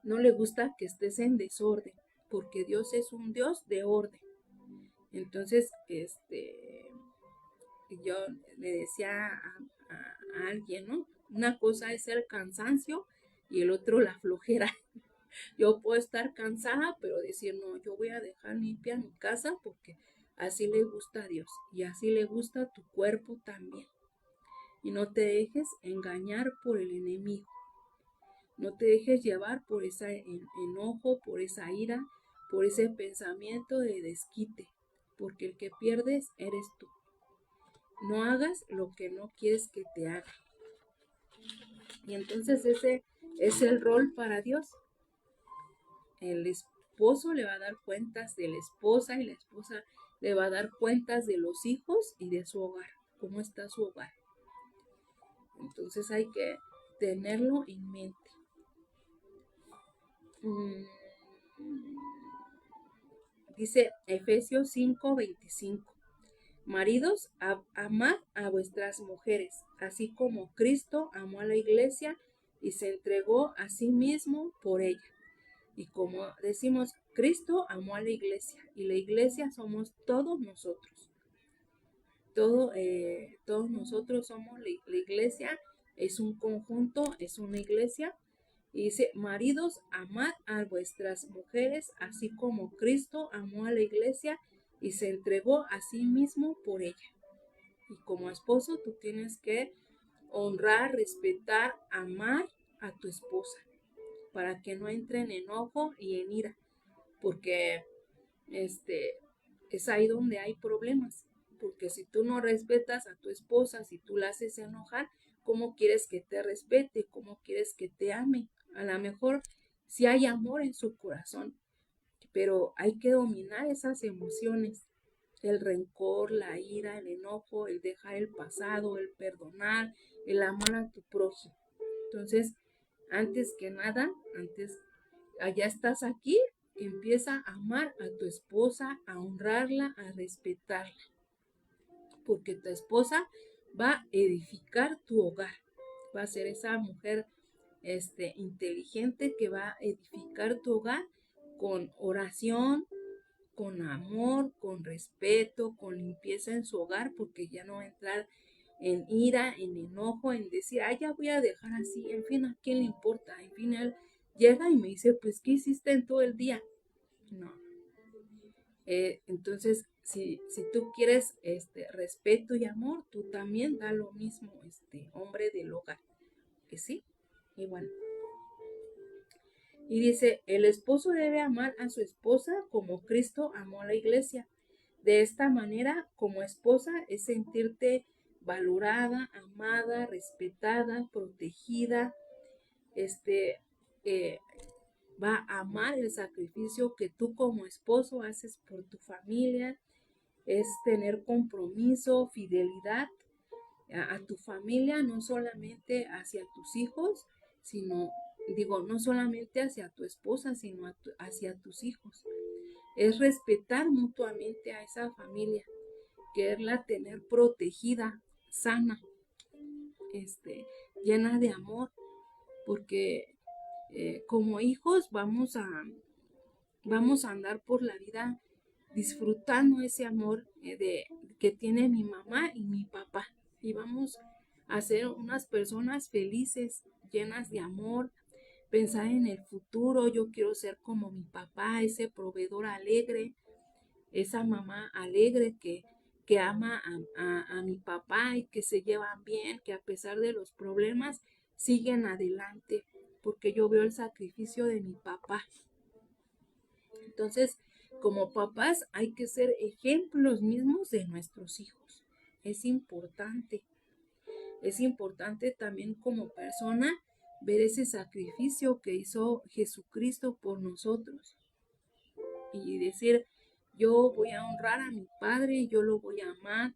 No le gusta que estés en desorden, porque Dios es un Dios de orden. Entonces, yo le decía a alguien, ¿no? Una cosa es el cansancio y el otro la flojera. Yo puedo estar cansada, pero decir, no, yo voy a dejar limpia mi casa porque así le gusta a Dios y así le gusta a tu cuerpo también. Y no te dejes engañar por el enemigo. No te dejes llevar por ese enojo, por esa ira, por ese pensamiento de desquite, porque el que pierdes eres tú. No hagas lo que no quieres que te haga. Y entonces ese es el rol para Dios. El esposo le va a dar cuentas de la esposa y la esposa le va a dar cuentas de los hijos y de su hogar, cómo está su hogar. Entonces hay que tenerlo en mente. Dice Efesios 5:25. Maridos, amad a vuestras mujeres, así como Cristo amó a la iglesia y se entregó a sí mismo por ella. Y como decimos, Cristo amó a la iglesia y la iglesia somos todos nosotros. Todos nosotros somos la iglesia, es un conjunto, es una iglesia. Y dice, maridos, amad a vuestras mujeres, así como Cristo amó a la iglesia y se entregó a sí mismo por ella. Y como esposo, tú tienes que honrar, respetar, amar a tu esposa, para que no entre en enojo y en ira, porque es ahí donde hay problemas. Porque si tú no respetas a tu esposa, si tú la haces enojar, ¿cómo quieres que te respete? ¿Cómo quieres que te ame? A lo mejor sí hay amor en su corazón, pero hay que dominar esas emociones, el rencor, la ira, el enojo, el dejar el pasado, el perdonar, el amar a tu prójimo. Entonces, antes que nada, allá estás aquí, empieza a amar a tu esposa, a honrarla, a respetarla, porque tu esposa va a edificar tu hogar, va a ser esa mujer inteligente que va a edificar tu hogar con oración, con amor, con respeto, con limpieza en su hogar, porque ya no va a entrar en ira, en enojo, en decir, ya voy a dejar así, en fin, ¿a quién le importa? En fin, él llega y me dice, pues, ¿qué hiciste en todo el día? No. Entonces, si tú quieres respeto y amor, tú también da lo mismo, hombre del hogar, que sí. Y bueno, Y dice, el esposo debe amar a su esposa como Cristo amó a la iglesia. De esta manera, como esposa, es sentirte valorada, amada, respetada, protegida. Este, eh, va a amar el sacrificio que tú como esposo haces por tu familia. Es tener compromiso, fidelidad a tu familia, no solamente hacia tus hijos, sino, digo, no solamente hacia tu esposa, sino hacia tus hijos. Es respetar mutuamente a esa familia, quererla tener protegida, sana, llena de amor, porque como hijos vamos a andar por la vida disfrutando ese amor que tiene mi mamá y mi papá. Y vamos a ser unas personas felices, llenas de amor, pensar en el futuro. Yo quiero ser como mi papá, ese proveedor alegre, esa mamá alegre que ama a mi papá y que se llevan bien, que a pesar de los problemas siguen adelante, porque yo veo el sacrificio de mi papá. Entonces, como papás hay que ser ejemplos mismos de nuestros hijos. Es importante. Es importante también como persona ver ese sacrificio que hizo Jesucristo por nosotros y decir, yo voy a honrar a mi padre, yo lo voy a amar,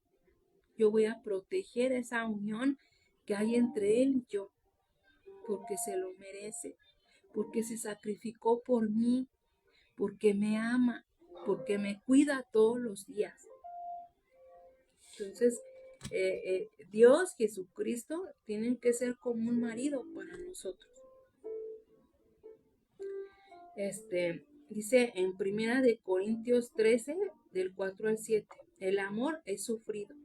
yo voy a proteger esa unión que hay entre él y yo, porque se lo merece, porque se sacrificó por mí, porque me ama, porque me cuida todos los días. Entonces, Dios, Jesucristo, tienen que ser como un marido para nosotros. Dice en Primera de Corintios 13, del 4 al 7, el amor es sufrido,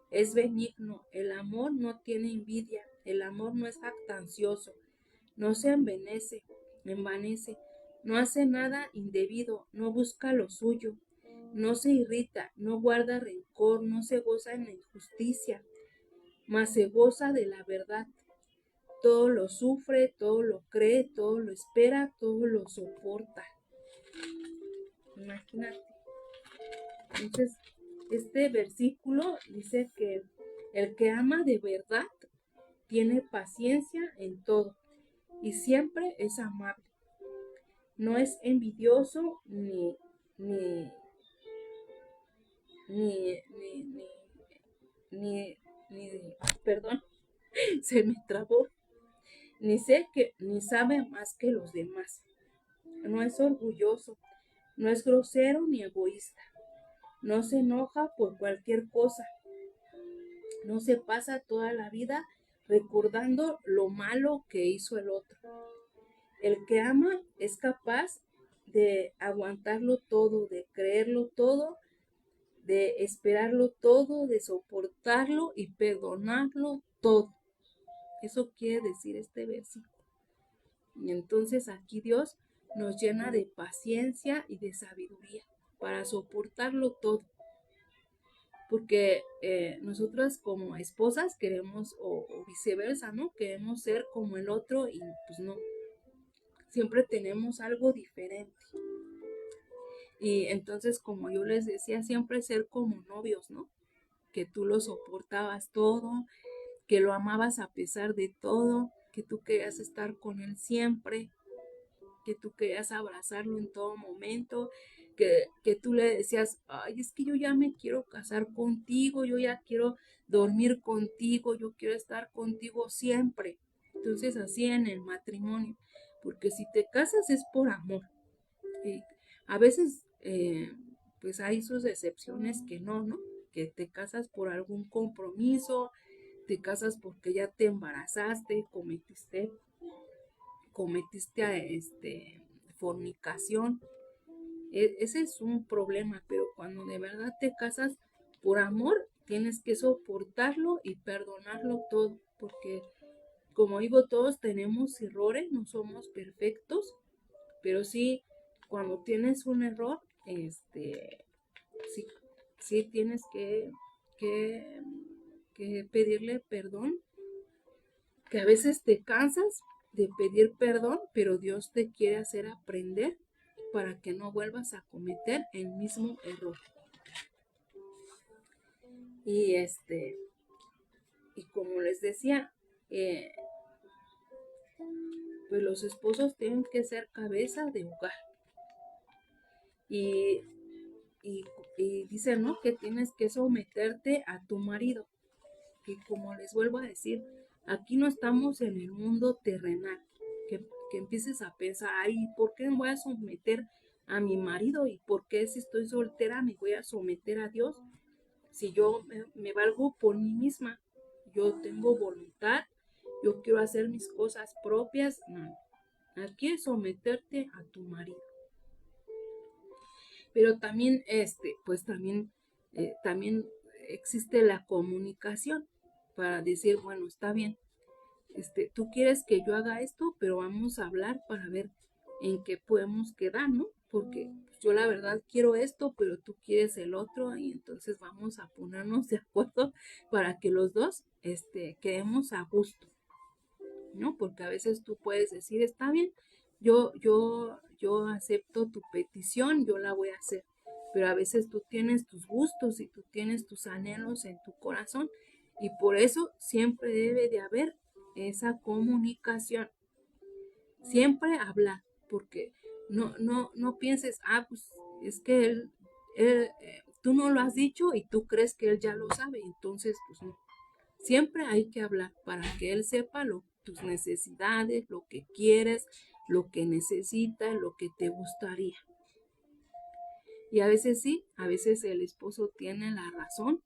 es benigno, el amor no tiene envidia, el amor no es jactancioso, no se envanece, no hace nada indebido, no busca lo suyo, no se irrita, no guarda rencor, no se goza en la injusticia, mas se goza de la verdad. Todo lo sufre, todo lo cree, todo lo espera, todo lo soporta. Imagínate. Entonces, este versículo dice que el que ama de verdad tiene paciencia en todo y siempre es amable. No es envidioso ni, ni, ni, ni, perdón, se me trabó, ni sabe más que los demás. No es orgulloso, no es grosero ni egoísta. No se enoja por cualquier cosa. No se pasa toda la vida recordando lo malo que hizo el otro. El que ama es capaz de aguantarlo todo, de creerlo todo, de esperarlo todo, de soportarlo y perdonarlo todo. Eso quiere decir este versículo. Y entonces aquí Dios nos llena de paciencia y de sabiduría para soportarlo todo. Porque nosotras como esposas queremos, o viceversa, ¿no? Queremos ser como el otro y pues no. Siempre tenemos algo diferente. Y entonces, como yo les decía, siempre ser como novios, ¿no? Que tú lo soportabas todo, que lo amabas a pesar de todo, que tú querías estar con él siempre, que tú querías abrazarlo en todo momento, que tú le decías, ay, es que yo ya me quiero casar contigo, yo ya quiero dormir contigo, yo quiero estar contigo siempre. Entonces así en el matrimonio, porque si te casas es por amor. Y a veces, pues hay sus excepciones que no, ¿no? Que te casas por algún compromiso, te casas porque ya te embarazaste, cometiste fornicación. Ese es un problema, pero cuando de verdad te casas por amor, tienes que soportarlo y perdonarlo todo, porque como digo, todos tenemos errores, no somos perfectos, pero sí, cuando tienes un error, sí, sí tienes que pedirle perdón, que a veces te cansas, de pedir perdón, pero Dios te quiere hacer aprender para que no vuelvas a cometer el mismo error. Y y como les decía, pues los esposos tienen que ser cabeza de hogar. Y, y dicen, ¿no? Que tienes que someterte a tu marido. Que como les vuelvo a decir, aquí no estamos en el mundo terrenal. Que empieces a pensar, ay, ¿por qué me voy a someter a mi marido? ¿Y por qué si estoy soltera me voy a someter a Dios? Si yo me valgo por mí misma, yo tengo voluntad, yo quiero hacer mis cosas propias. No, aquí es someterte a tu marido. Pero también, pues también existe la comunicación para decir, bueno, está bien, tú quieres que yo haga esto, pero vamos a hablar para ver en qué podemos quedar, ¿no? Porque yo la verdad quiero esto, pero tú quieres el otro, y entonces vamos a ponernos de acuerdo para que los dos, quedemos a gusto, ¿no? Porque a veces tú puedes decir, está bien, yo acepto tu petición, yo la voy a hacer, pero a veces tú tienes tus gustos y tú tienes tus anhelos en tu corazón, y por eso siempre debe de haber esa comunicación, siempre hablar, porque no pienses, pues es que tú no lo has dicho y tú crees que él ya lo sabe, entonces pues no. Siempre hay que hablar para que él sepa tus necesidades, lo que quieres, lo que necesitas, lo que te gustaría. Y a veces sí, a veces el esposo tiene la razón,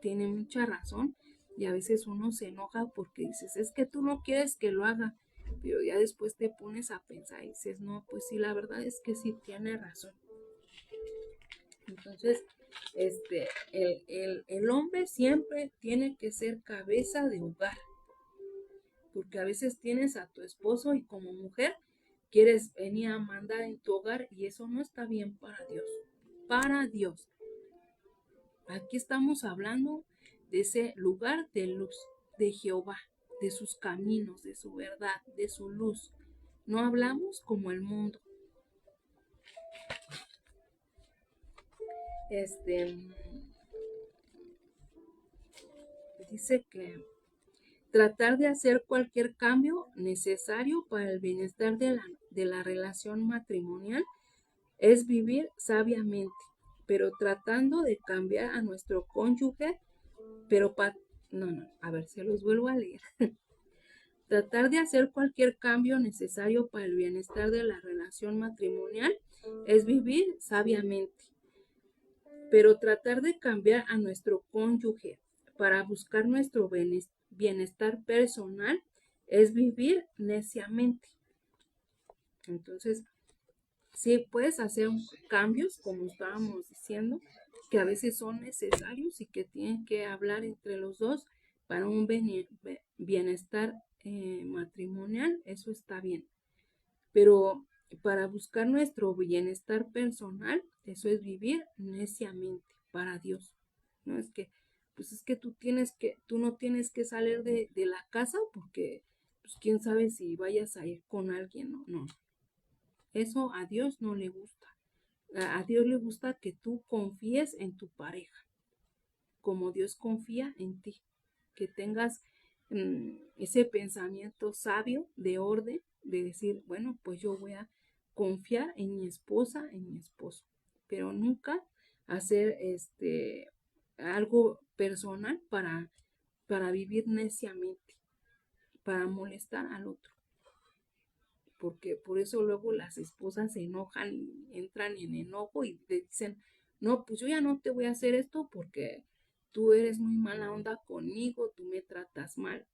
tiene mucha razón, y a veces uno se enoja porque dices, es que tú no quieres que lo haga, pero ya después te pones a pensar y dices, no, pues sí, la verdad es que sí tiene razón. Entonces, el hombre siempre tiene que ser cabeza de hogar, porque a veces tienes a tu esposo y como mujer quieres venir a mandar en tu hogar, y eso no está bien para Dios. Para Dios. Aquí estamos hablando de ese lugar de luz, de Jehová, de sus caminos, de su verdad, de su luz. No hablamos como el mundo. Dice que tratar de hacer cualquier cambio necesario para el bienestar de la relación matrimonial es vivir sabiamente, pero tratando de cambiar a nuestro cónyuge, pero a ver, se los vuelvo a leer. Tratar de hacer cualquier cambio necesario para el bienestar de la relación matrimonial es vivir sabiamente, pero tratar de cambiar a nuestro cónyuge para buscar nuestro bienestar personal es vivir neciamente. Entonces, sí puedes hacer cambios, como estábamos diciendo, que a veces son necesarios y que tienen que hablar entre los dos para un bienestar matrimonial, eso está bien. Pero para buscar nuestro bienestar personal, eso es vivir neciamente para Dios. No es que, pues es que tú no tienes que salir de la casa porque, pues quién sabe si vayas a ir con alguien, no. Eso a Dios no le gusta. A Dios le gusta que tú confíes en tu pareja, como Dios confía en ti. Que tengas ese pensamiento sabio de orden, de decir, bueno, pues yo voy a confiar en mi esposa, en mi esposo, pero nunca hacer algo personal para vivir neciamente, para molestar al otro. Porque por eso luego las esposas se enojan y entran en enojo y te dicen, no, pues yo ya no te voy a hacer esto porque tú eres muy mala onda conmigo, tú me tratas mal.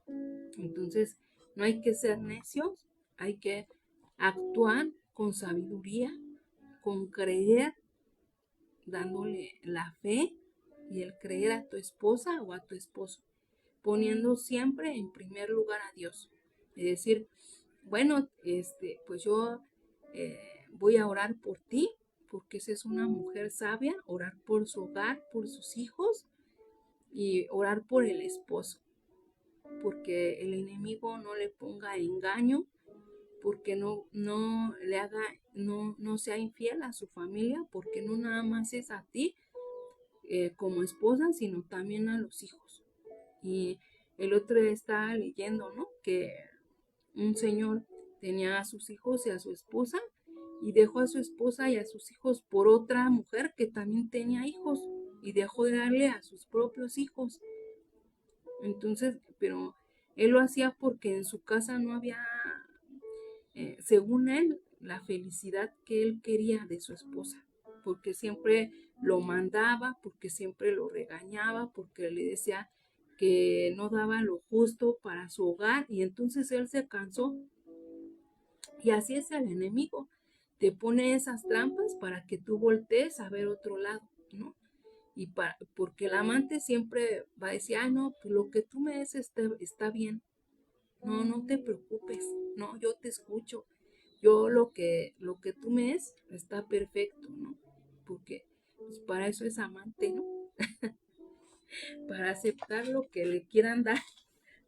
Entonces, no hay que ser necios, hay que actuar con sabiduría, con creer, dándole la fe y el creer a tu esposa o a tu esposo, poniendo siempre en primer lugar a Dios. Es decir, bueno, pues yo voy a orar por ti, porque esa es una mujer sabia, orar por su hogar, por sus hijos y orar por el esposo. porque el enemigo no le ponga engaño, porque no le haga, no sea infiel a su familia, porque no nada más es a ti como esposa, sino también a los hijos. Y el otro día estaba leyendo, ¿no? Que un señor tenía a sus hijos y a su esposa y dejó a su esposa y a sus hijos por otra mujer que también tenía hijos y dejó de darle a sus propios hijos. Entonces, pero él lo hacía porque en su casa no había, según él, la felicidad que él quería de su esposa, porque siempre lo mandaba, porque siempre lo regañaba, porque le decía que no daba lo justo para su hogar y entonces él se cansó. Y así es el enemigo, te pone esas trampas para que tú voltees a ver otro lado, ¿no? Porque el amante siempre va a decir, ah, no, pues lo que tú me des está bien, no, no te preocupes, no, yo te escucho, yo lo que tú me des está perfecto, ¿no? Porque pues para eso es amante, ¿no? Para aceptar lo que le quieran dar,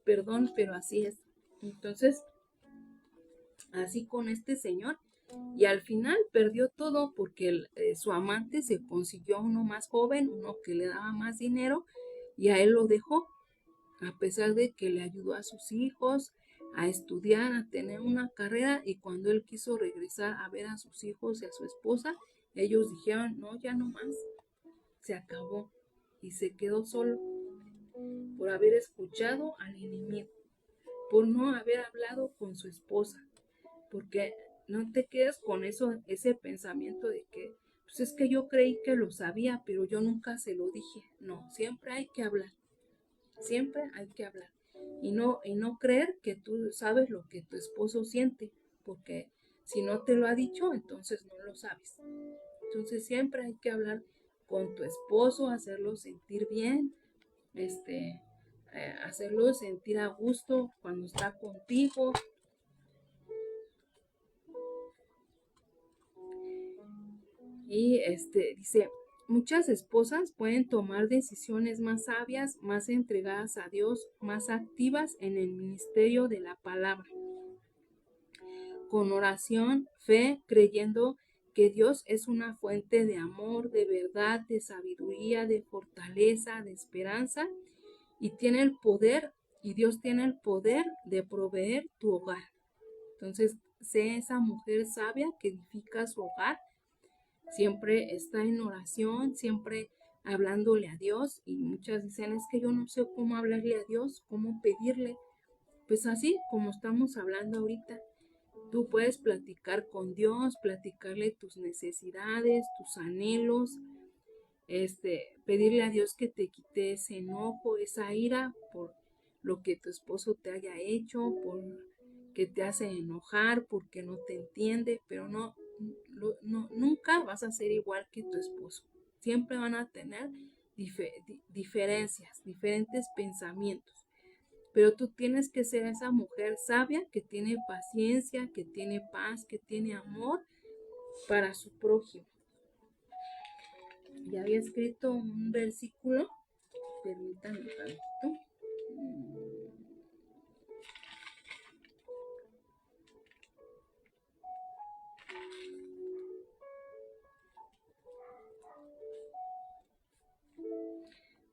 perdón, pero así es. Entonces, así con este señor, y al final perdió todo porque su amante se consiguió uno más joven, uno que le daba más dinero, y a él lo dejó, a pesar de que le ayudó a sus hijos a estudiar, a tener una carrera, y cuando él quiso regresar a ver a sus hijos y a su esposa, ellos dijeron, no, ya no más, se acabó, y se quedó solo por haber escuchado al enemigo, por no haber hablado con su esposa, porque no te quedes con eso, ese pensamiento de que, pues es que yo creí que lo sabía, pero yo nunca se lo dije. No, siempre hay que hablar, siempre hay que hablar. Y no creer que tú sabes lo que tu esposo siente, porque si no te lo ha dicho, entonces no lo sabes. Entonces siempre hay que hablar con tu esposo, hacerlo sentir bien, hacerlo sentir a gusto cuando está contigo. Y dice, muchas esposas pueden tomar decisiones más sabias, más entregadas a Dios, más activas en el ministerio de la palabra, con oración, fe, creyendo que Dios es una fuente de amor, de verdad, de sabiduría, de fortaleza, de esperanza, y tiene el poder, y Dios tiene el poder de proveer tu hogar. Entonces, sé esa mujer sabia que edifica su hogar, siempre está en oración, siempre hablándole a Dios, y muchas dicen, es que yo no sé cómo hablarle a Dios, cómo pedirle. Pues así como estamos hablando ahorita, tú puedes platicar con Dios, platicarle tus necesidades, tus anhelos, pedirle a Dios que te quite ese enojo, esa ira por lo que tu esposo te haya hecho, por que te hace enojar, porque no te entiende, pero nunca vas a ser igual que tu esposo. Siempre van a tener diferencias, diferentes pensamientos. Pero tú tienes que ser esa mujer sabia que tiene paciencia, que tiene paz, que tiene amor para su prójimo. Ya había escrito un versículo, permítanme un tantito.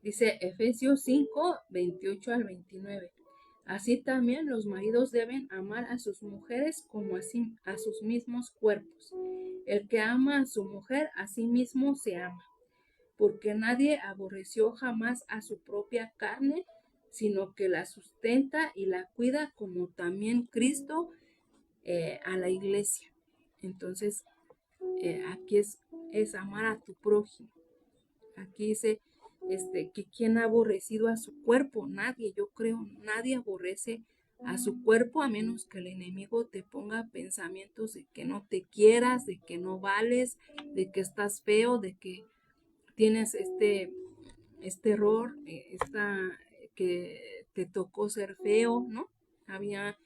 Dice Efesios 5, 28 al 29. Así también los maridos deben amar a sus mujeres como a sus mismos cuerpos. El que ama a su mujer, a sí mismo se ama, porque nadie aborreció jamás a su propia carne, sino que la sustenta y la cuida, como también Cristo a la iglesia. Entonces, aquí es amar a tu prójimo. Aquí dice que quien ha aborrecido a su cuerpo, nadie, yo creo, nadie aborrece a su cuerpo, a menos que el enemigo te ponga pensamientos de que no te quieras, de que no vales, de que estás feo, de que tienes este error, que te tocó ser feo, ¿no? Había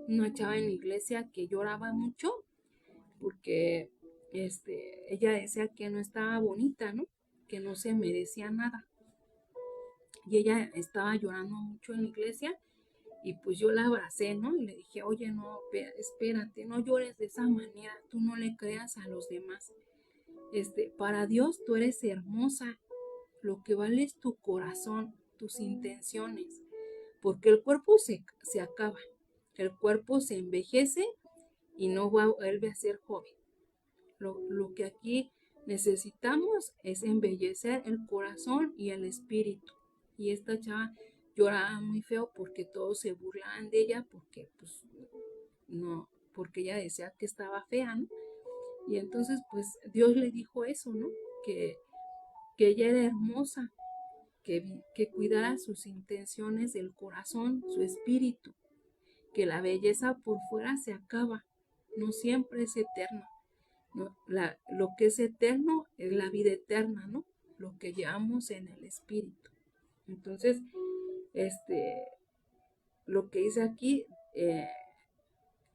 una chava en la iglesia que lloraba mucho porque ella decía que no estaba bonita, ¿no? Que no se merecía nada. Y ella estaba llorando mucho en la iglesia Y pues yo la abracé, ¿no? Y le dije, oye, no, espérate, no llores de esa manera, tú no le creas a los demás. Para Dios tú eres hermosa, lo que vale es tu corazón, tus intenciones, porque el cuerpo se acaba, el cuerpo se envejece y no vuelve a ser joven. Lo que aquí necesitamos es embellecer el corazón y el espíritu. Y esta chava lloraba muy feo porque todos se burlaban de ella porque pues no, porque ella decía que estaba fea, ¿no? Y entonces pues Dios le dijo eso, ¿no? Que, que ella era hermosa, que cuidara sus intenciones del corazón, su espíritu, que la belleza por fuera se acaba, no siempre es eterna. ¿No? Lo que es eterno es la vida eterna, ¿no? Lo que llevamos en el espíritu. Entonces, lo que dice aquí,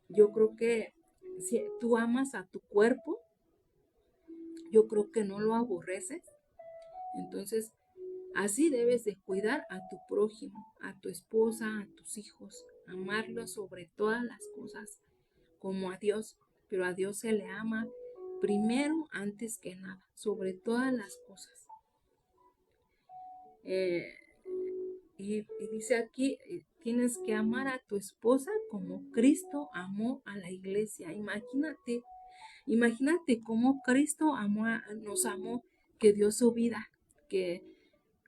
yo creo que si tú amas a tu cuerpo, yo creo que no lo aborreces. Entonces, así debes de cuidar a tu prójimo, a tu esposa, a tus hijos, amarlos sobre todas las cosas, como a Dios, pero a Dios se le ama primero antes que nada, sobre todas las cosas. Eh, y dice aquí, tienes que amar a tu esposa como Cristo amó a la iglesia. Imagínate cómo Cristo nos amó, que dio su vida, que,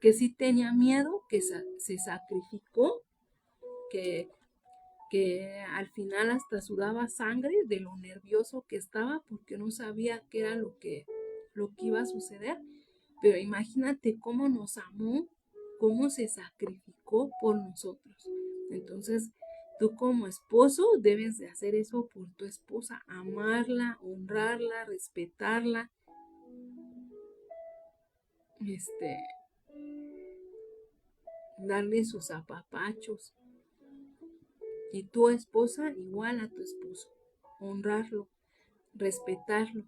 que sí tenía miedo, que se sacrificó, que, que al final hasta sudaba sangre de lo nervioso que estaba porque no sabía qué era lo que iba a suceder. Pero imagínate cómo nos amó, cómo se sacrificó por nosotros. Entonces, tú como esposo debes de hacer eso por tu esposa, amarla, honrarla, respetarla, darle sus apapachos. Y tu esposa igual a tu esposo, honrarlo, respetarlo,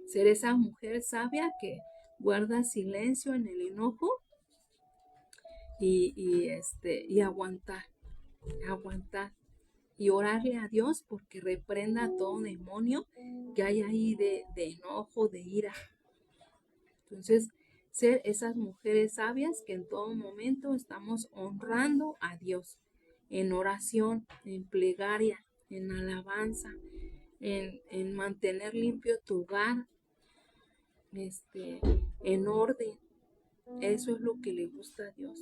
ser esa mujer sabia que guarda silencio en el enojo y aguantar y orarle a Dios porque reprenda todo demonio que hay ahí de enojo, de ira. Entonces, ser esas mujeres sabias que en todo momento estamos honrando a Dios en oración, en plegaria, en alabanza, en mantener limpio tu hogar, en orden. Eso es lo que le gusta a Dios.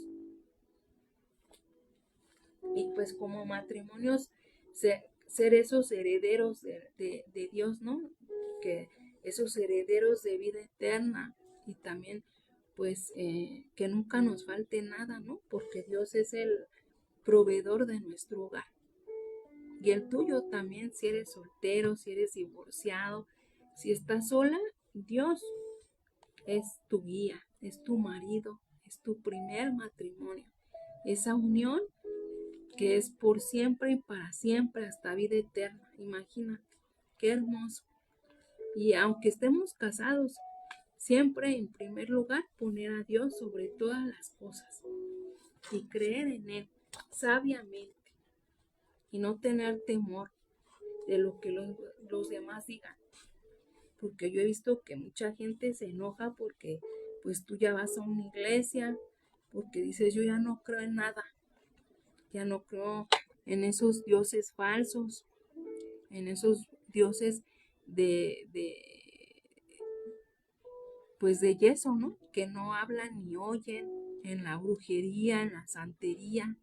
Y pues como matrimonios, ser esos herederos de Dios, ¿no? Que esos herederos de vida eterna y también pues que nunca nos falte nada, ¿no? Porque Dios es el proveedor de nuestro hogar. Y el tuyo también, si eres soltero, si eres divorciado, si estás sola, Dios es tu guía, es tu marido, es tu primer matrimonio. Esa unión que es por siempre y para siempre hasta vida eterna. Imagínate, qué hermoso. Y aunque estemos casados, siempre en primer lugar poner a Dios sobre todas las cosas y creer en Él sabiamente y no tener temor de lo que los demás digan. Porque yo he visto que mucha gente se enoja porque pues tú ya vas a una iglesia, porque dices yo ya no creo en nada, ya no creo en esos dioses falsos, en esos dioses de pues de yeso, ¿no? Que no hablan ni oyen, en la brujería, en la santería,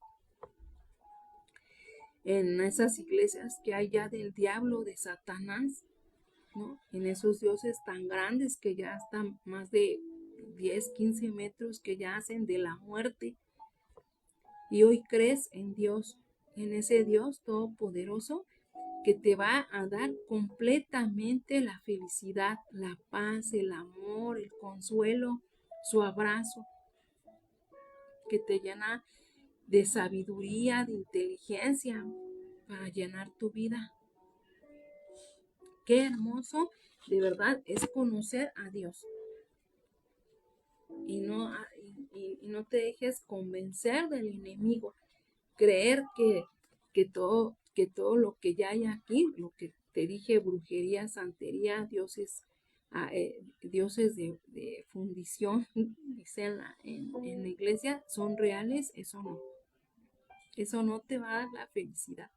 en esas iglesias que hay ya del diablo, de Satanás, ¿no? En esos dioses tan grandes que ya están más de 10, 15 metros, que ya hacen de la muerte. Y hoy crees en Dios, en ese Dios todopoderoso que te va a dar completamente la felicidad, la paz, el amor, el consuelo, su abrazo, que te llena de sabiduría, de inteligencia para llenar tu vida. Qué hermoso, de verdad, es conocer a Dios. Y no te dejes convencer del enemigo, creer que todo lo que ya hay aquí, lo que te dije, brujería, santería, dioses de fundición, dice en la iglesia, son reales, eso no te va a dar la felicidad.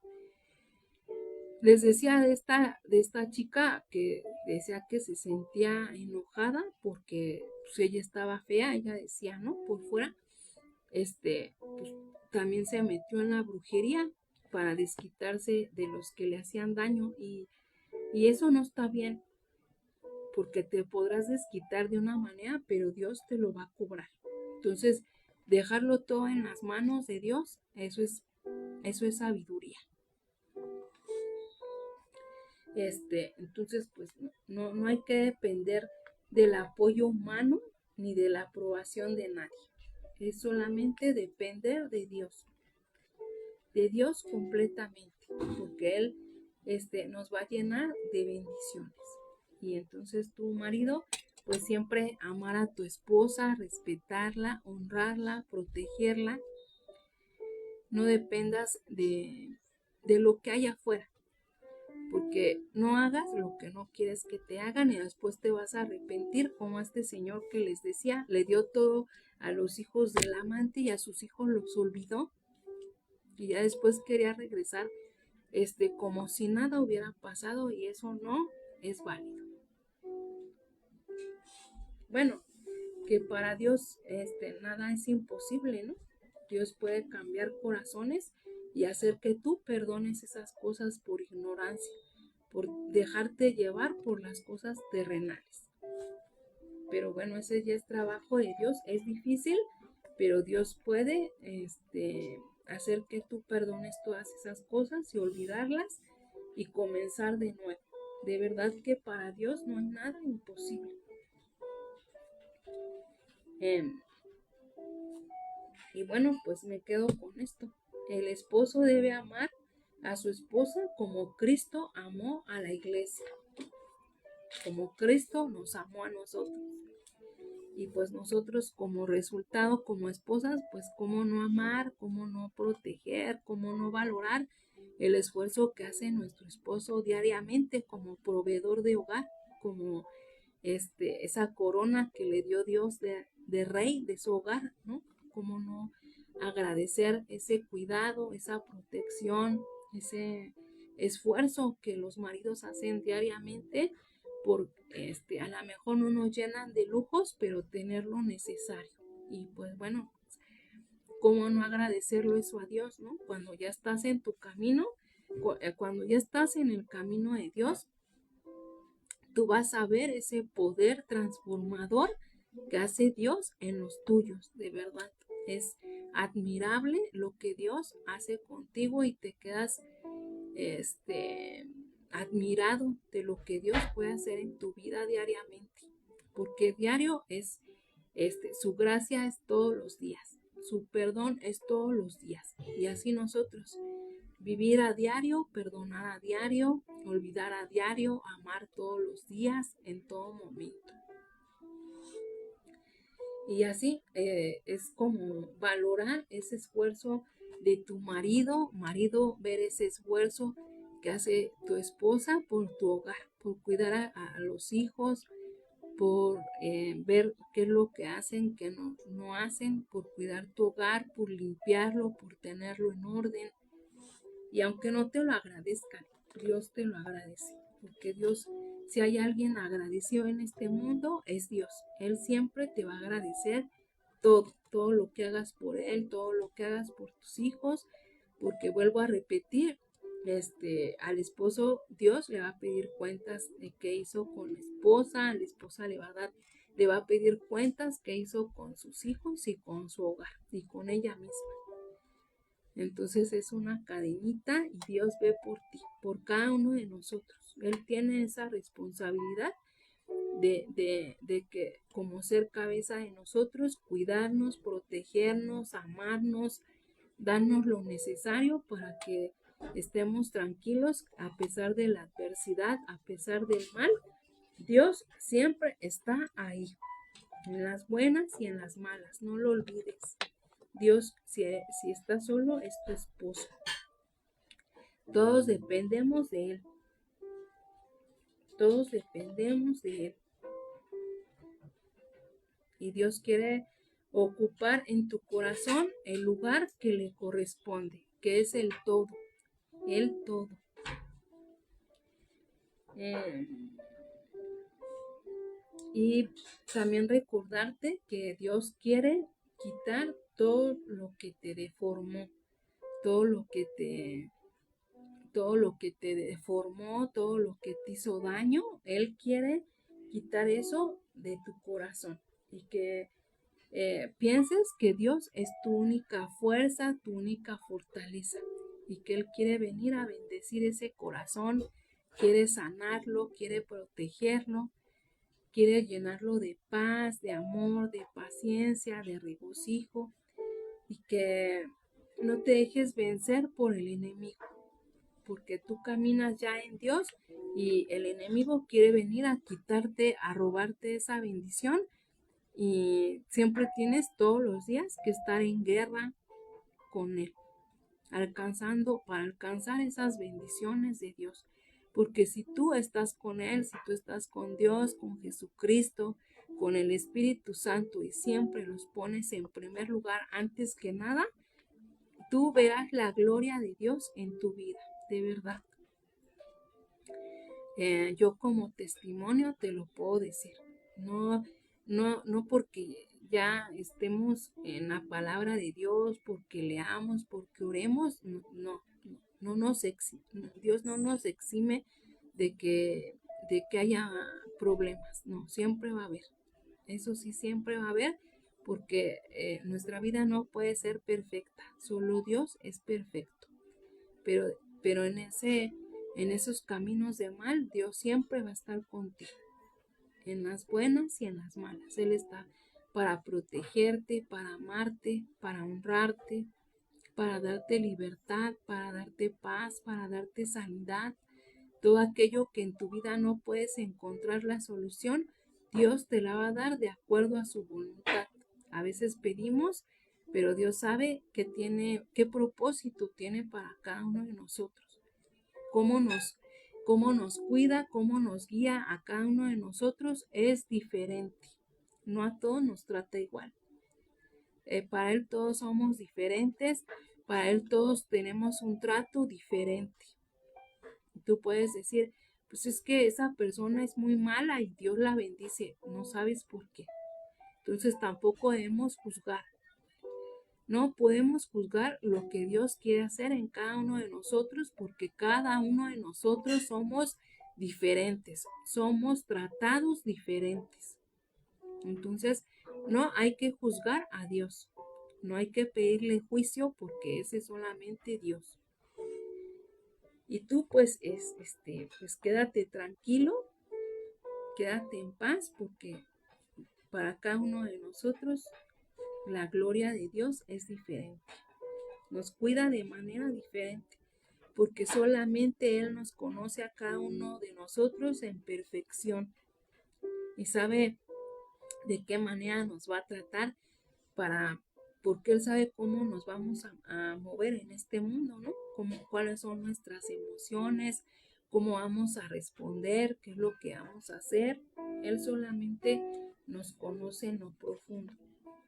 Les decía de esta chica que decía que se sentía enojada porque pues, ella estaba fea, ella decía, ¿no? Por fuera, pues, también se metió en la brujería para desquitarse de los que le hacían daño y eso no está bien porque te podrás desquitar de una manera, pero Dios te lo va a cobrar. Entonces, dejarlo todo en las manos de Dios, eso es sabiduría. Entonces, pues no hay que depender del apoyo humano ni de la aprobación de nadie. Es solamente depender de Dios completamente, porque Él nos va a llenar de bendiciones. Y entonces tu marido, pues siempre amar a tu esposa, respetarla, honrarla, protegerla. No dependas de lo que hay afuera, porque no hagas lo que no quieres que te hagan y después te vas a arrepentir, como a este señor que les decía, le dio todo a los hijos del amante y a sus hijos los olvidó y ya después quería regresar como si nada hubiera pasado y eso no es válido. Bueno, que para Dios nada es imposible, ¿no? Dios puede cambiar corazones y hacer que tú perdones esas cosas por ignorancia, por dejarte llevar por las cosas terrenales. Pero bueno, ese ya es trabajo de Dios, es difícil, pero Dios puede hacer que tú perdones todas esas cosas y olvidarlas y comenzar de nuevo. De verdad que para Dios no hay nada imposible. Y bueno, pues me quedo con esto. El esposo debe amar a su esposa como Cristo amó a la iglesia, como Cristo nos amó a nosotros. Y pues nosotros como resultado, como esposas, pues cómo no amar, cómo no proteger, cómo no valorar el esfuerzo que hace nuestro esposo diariamente como proveedor de hogar, como esa corona que le dio Dios de rey de su hogar, ¿no? Cómo no agradecer ese cuidado, esa protección, ese esfuerzo que los maridos hacen diariamente por a lo mejor no nos llenan de lujos, pero tener lo necesario. Y pues bueno, cómo no agradecerlo eso a Dios, ¿no? Cuando ya estás en tu camino, cuando ya estás en el camino de Dios, tú vas a ver ese poder transformador que hace Dios en los tuyos, de verdad. Es admirable lo que Dios hace contigo y te quedas admirado de lo que Dios puede hacer en tu vida diariamente, porque diario es su gracia es todos los días, su perdón es todos los días, y así nosotros vivir a diario, perdonar a diario, olvidar a diario, amar todos los días, en todo momento. Y así es como valorar ese esfuerzo de tu marido, ver ese esfuerzo que hace tu esposa por tu hogar, por cuidar a los hijos, por ver qué es lo que hacen, qué no hacen, por cuidar tu hogar, por limpiarlo, por tenerlo en orden. Y aunque no te lo agradezcan, Dios te lo agradece, porque Dios, si hay alguien agradecido en este mundo, es Dios. Él siempre te va a agradecer todo lo que hagas por Él, todo lo que hagas por tus hijos, porque vuelvo a repetir, al esposo Dios le va a pedir cuentas de qué hizo con la esposa le va a pedir cuentas qué hizo con sus hijos y con su hogar y con ella misma. Entonces es una cadenita y Dios ve por ti, por cada uno de nosotros. Él tiene esa responsabilidad de que como ser cabeza de nosotros, cuidarnos, protegernos, amarnos, darnos lo necesario para que estemos tranquilos a pesar de la adversidad, a pesar del mal. Dios siempre está ahí, en las buenas y en las malas, no lo olvides. Dios, si está solo, es tu esposo. Todos dependemos de Él. Todos dependemos de Él. Y Dios quiere ocupar en tu corazón el lugar que le corresponde, que es el todo. El todo. Y también recordarte que Dios quiere quitar todo lo que te deformó, todo lo que te deformó, todo lo que te hizo daño. Él quiere quitar eso de tu corazón y que pienses que Dios es tu única fuerza, tu única fortaleza y que Él quiere venir a bendecir ese corazón, quiere sanarlo, quiere protegerlo, quiere llenarlo de paz, de amor, de paciencia, de regocijo y que no te dejes vencer por el enemigo, porque tú caminas ya en Dios y el enemigo quiere venir a quitarte, a robarte esa bendición y siempre tienes todos los días que estar en guerra con Él, para alcanzar esas bendiciones de Dios. Porque si tú estás con Él, si tú estás con Dios, con Jesucristo, con el Espíritu Santo y siempre los pones en primer lugar antes que nada, tú verás la gloria de Dios en tu vida, de verdad. Yo como testimonio te lo puedo decir. No porque ya estemos en la palabra de Dios, porque leamos, porque oremos, no nos exime, Dios no nos exime de que haya problemas, no, siempre va a haber, eso sí, siempre va a haber, porque nuestra vida no puede ser perfecta, solo Dios es perfecto, pero en esos caminos de mal, Dios siempre va a estar contigo, en las buenas y en las malas, Él está para protegerte, para amarte, para honrarte, para darte libertad, para darte paz, para darte sanidad. Todo aquello que en tu vida no puedes encontrar la solución, Dios te la va a dar de acuerdo a su voluntad. A veces pedimos, pero Dios sabe qué propósito tiene para cada uno de nosotros. Cómo nos cuida, cómo nos guía a cada uno de nosotros es diferente. No a todos nos trata igual. Para Él todos somos diferentes, para Él todos tenemos un trato diferente. Tú puedes decir, pues es que esa persona es muy mala y Dios la bendice, no sabes por qué. Entonces tampoco debemos juzgar. No podemos juzgar lo que Dios quiere hacer en cada uno de nosotros porque cada uno de nosotros somos diferentes, somos tratados diferentes. Entonces, no hay que juzgar a Dios, no hay que pedirle juicio porque ese es solamente Dios. Y tú pues pues quédate tranquilo, quédate en paz porque para cada uno de nosotros la gloria de Dios es diferente. Nos cuida de manera diferente porque solamente Él nos conoce a cada uno de nosotros en perfección y sabe de qué manera nos va a tratar porque Él sabe cómo nos vamos a mover en este mundo, ¿no? Cuáles son nuestras emociones, cómo vamos a responder, qué es lo que vamos a hacer. Él solamente nos conoce en lo profundo.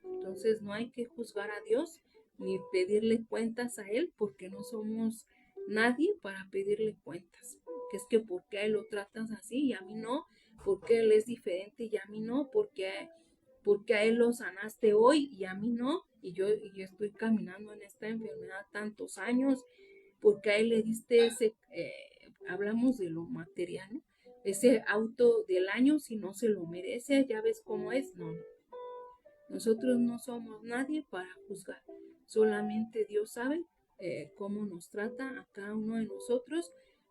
Entonces no hay que juzgar a Dios ni pedirle cuentas a Él porque no somos nadie para pedirle cuentas. Que es que ¿por qué a Él lo tratas así y a mí no? ¿Por qué Él es diferente y a mí no? Porque a Él lo sanaste hoy y a mí no? Y yo estoy caminando en esta enfermedad tantos años. Porque a Él le diste hablamos de lo material, ¿no? Ese auto del año si no se lo merece, ya ves cómo es, no. Nosotros no somos nadie para juzgar, solamente Dios sabe cómo nos trata a cada uno de nosotros,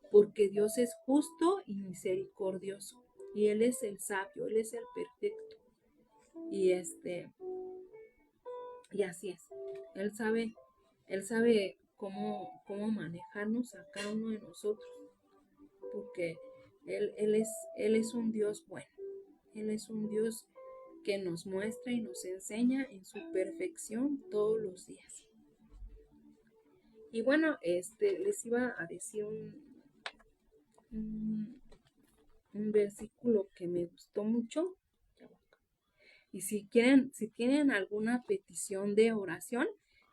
porque Dios es justo y misericordioso, y Él es el sabio, Él es el perfecto, y y así es, Él sabe cómo manejarnos a cada uno de nosotros, porque Él es un Dios bueno, Él es un Dios que nos muestra y nos enseña en su perfección todos los días. Y bueno, les iba a decir un versículo que me gustó mucho. Y si tienen alguna petición de oración,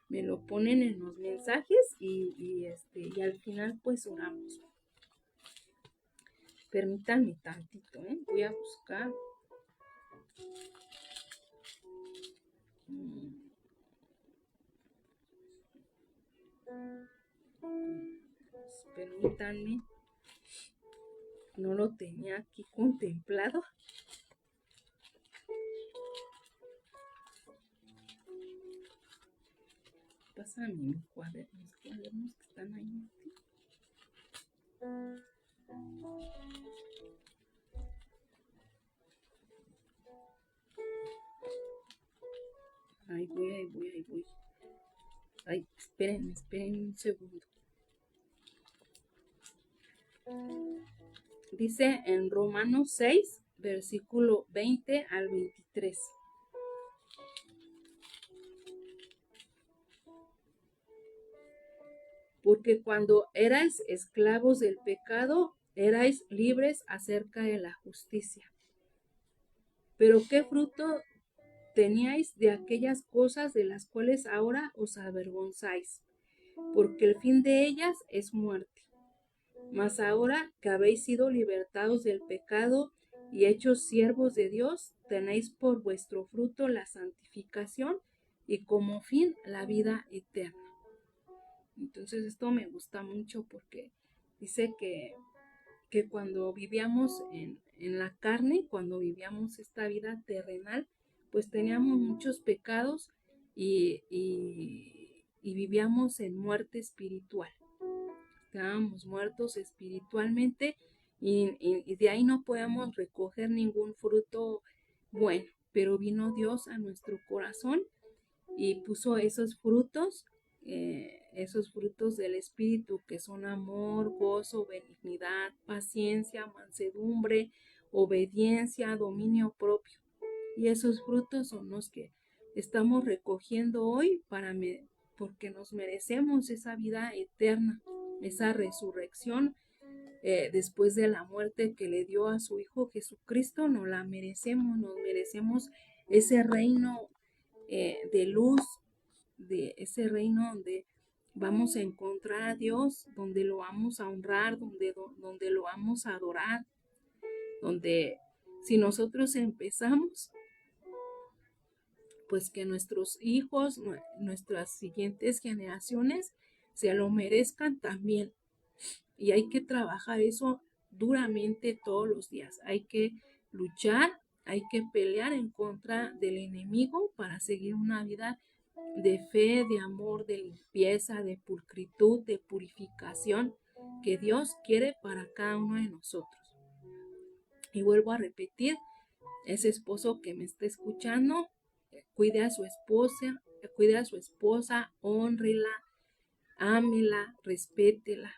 me lo ponen en los mensajes y al final pues oramos. Permítanme tantito, voy a buscar. Permítanme. No lo tenía aquí contemplado. Pásame mis cuadernos que están ahí. Ahí voy. Ay, esperen un segundo. Dice en Romanos 6, versículo 20 al 23. Porque cuando erais esclavos del pecado, erais libres acerca de la justicia. Pero ¿qué fruto teníais de aquellas cosas de las cuales ahora os avergonzáis? Porque el fin de ellas es muerte. Mas ahora que habéis sido libertados del pecado y hechos siervos de Dios, tenéis por vuestro fruto la santificación y como fin la vida eterna. Entonces esto me gusta mucho porque dice que cuando vivíamos en la carne, cuando vivíamos esta vida terrenal, pues teníamos muchos pecados y vivíamos en muerte espiritual. Estábamos muertos espiritualmente y de ahí no podíamos recoger ningún fruto bueno, pero vino Dios a nuestro corazón y puso esos frutos del Espíritu, que son amor, gozo, benignidad, paciencia, mansedumbre, obediencia, dominio propio. Y esos frutos son los que estamos recogiendo hoy porque nos merecemos esa vida eterna, esa resurrección después de la muerte que le dio a su Hijo Jesucristo. Nos merecemos ese reino de luz, de ese reino donde vamos a encontrar a Dios, donde lo vamos a honrar, donde lo vamos a adorar, donde si nosotros empezamos, pues que nuestros hijos, nuestras siguientes generaciones se lo merezcan también. Y hay que trabajar eso duramente todos los días. Hay que luchar, hay que pelear en contra del enemigo para seguir una vida de fe, de amor, de limpieza, de pulcritud, de purificación que Dios quiere para cada uno de nosotros. Y vuelvo a repetir, ese esposo que me está escuchando, cuide a su esposa, honrela, ámela, respétela,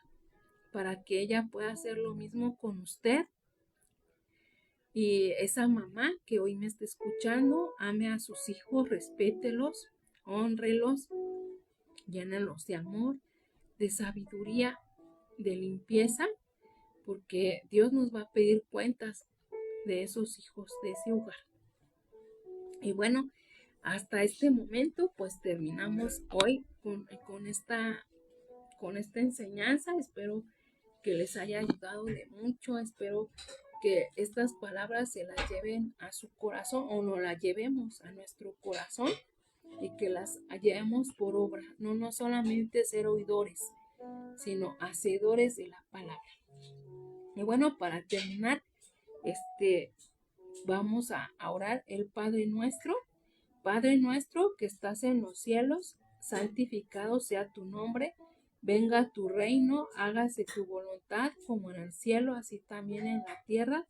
para que ella pueda hacer lo mismo con usted. Y esa mamá que hoy me está escuchando, ame a sus hijos, respételos, hónrelos, llénenlos de amor, de sabiduría, de limpieza, porque Dios nos va a pedir cuentas de esos hijos, de ese hogar. Y bueno, hasta este momento pues terminamos hoy con esta enseñanza. Espero que les haya ayudado de mucho. Espero que estas palabras se las lleven a su corazón o nos las llevemos a nuestro corazón y que las llevemos por obra. No solamente ser oidores, sino hacedores de la palabra. Y bueno, para terminar, vamos a orar el Padre Nuestro. Padre nuestro que estás en los cielos, santificado sea tu nombre. Venga tu reino, hágase tu voluntad como en el cielo, así también en la tierra.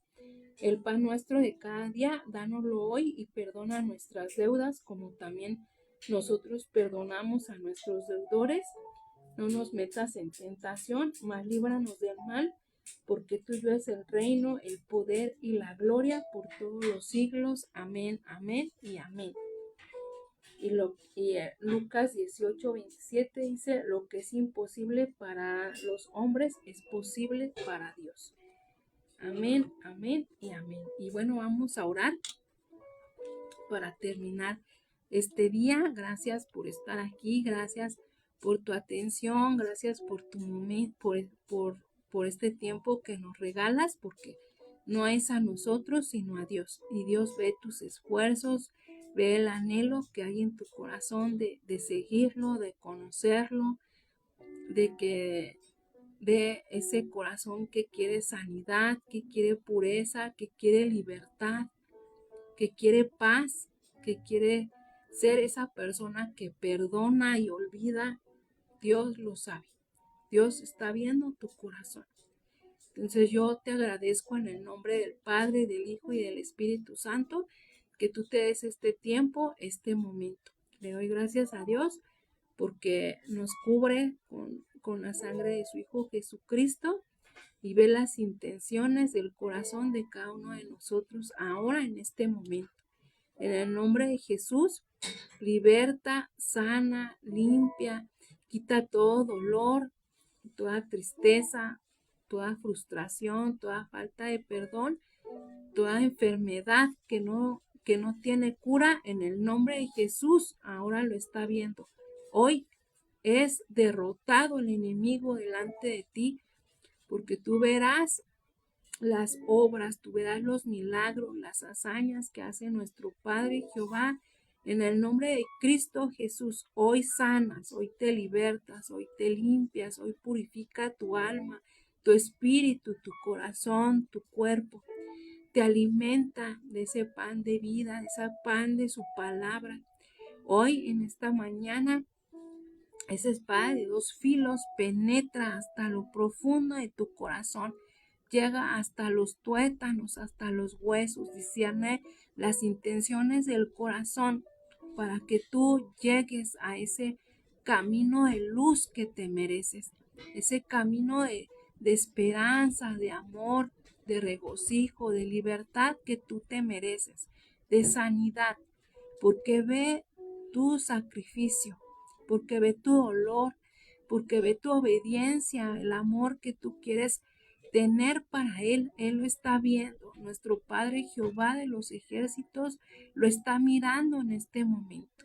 El pan nuestro de cada día, dánoslo hoy y perdona nuestras deudas como también nosotros perdonamos a nuestros deudores. No nos metas en tentación, mas líbranos del mal, porque tuyo es el reino, el poder y la gloria por todos los siglos. Amén, amén y amén. Lucas 18:27 dice, lo que es imposible para los hombres es posible para Dios. Amén, amén y amén. Y bueno, vamos a orar para terminar este día. Gracias por estar aquí, gracias por tu atención, gracias por tu momento, por este tiempo que nos regalas, porque no es a nosotros, sino a Dios. Y Dios ve tus esfuerzos, ve el anhelo que hay en tu corazón de seguirlo, de conocerlo, de ese corazón que quiere sanidad, que quiere pureza, que quiere libertad, que quiere paz, que quiere ser esa persona que perdona y olvida. Dios lo sabe. Dios está viendo tu corazón. Entonces yo te agradezco en el nombre del Padre, del Hijo y del Espíritu Santo, que tú te des este tiempo, este momento. Le doy gracias a Dios porque nos cubre con la sangre de su Hijo Jesucristo y ve las intenciones del corazón de cada uno de nosotros ahora en este momento. En el nombre de Jesús, liberta, sana, limpia, quita todo dolor, toda tristeza, toda frustración, toda falta de perdón, toda enfermedad que no tiene cura. En el nombre de Jesús, ahora lo está viendo. Hoy es derrotado el enemigo delante de ti, porque tú verás las obras, tú verás los milagros, las hazañas que hace nuestro Padre Jehová. En el nombre de Cristo Jesús, hoy sanas, hoy te libertas, hoy te limpias, hoy purifica tu alma, tu espíritu, tu corazón, tu cuerpo. Te alimenta de ese pan de vida, de ese pan de su palabra. Hoy, en esta mañana, esa espada de dos filos penetra hasta lo profundo de tu corazón, llega hasta los tuétanos, hasta los huesos, discierne las intenciones del corazón para que tú llegues a ese camino de luz que te mereces, ese camino de esperanza, de amor, de regocijo, de libertad que tú te mereces, de sanidad, porque ve tu sacrificio, porque ve tu dolor, porque ve tu obediencia, el amor que tú quieres tener para Él. Él lo está viendo. Nuestro Padre Jehová de los ejércitos lo está mirando en este momento.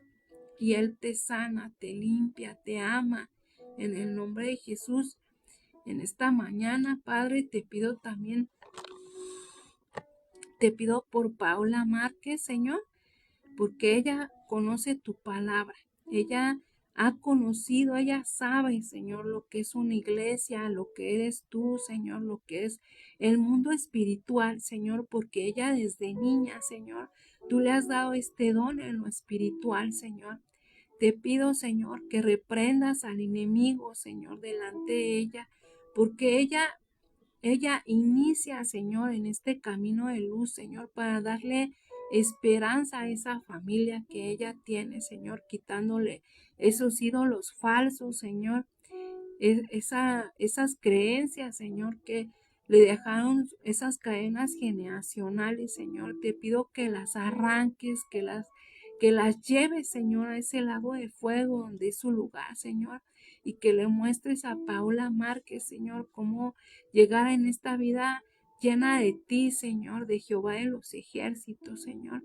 Y Él te sana, te limpia, te ama. En el nombre de Jesús, en esta mañana, Padre, te pido por Paula Márquez, Señor, porque ella conoce tu palabra. Ella ha conocido, ella sabe, Señor, lo que es una iglesia, lo que eres tú, Señor, lo que es el mundo espiritual, Señor, porque ella desde niña, Señor, tú le has dado este don en lo espiritual, Señor. Te pido, Señor, que reprendas al enemigo, Señor, delante de ella, porque ella inicia, Señor, en este camino de luz, Señor, para darle esperanza a esa familia que ella tiene, Señor, quitándole esos ídolos falsos, Señor, esas creencias, Señor, que le dejaron esas cadenas generacionales, Señor. Te pido que las arranques, que las lleves, Señor, a ese lago de fuego donde es su lugar, Señor, y que le muestres a Paula Márquez, Señor, cómo llegar en esta vida llena de ti, Señor, de Jehová de los ejércitos, Señor.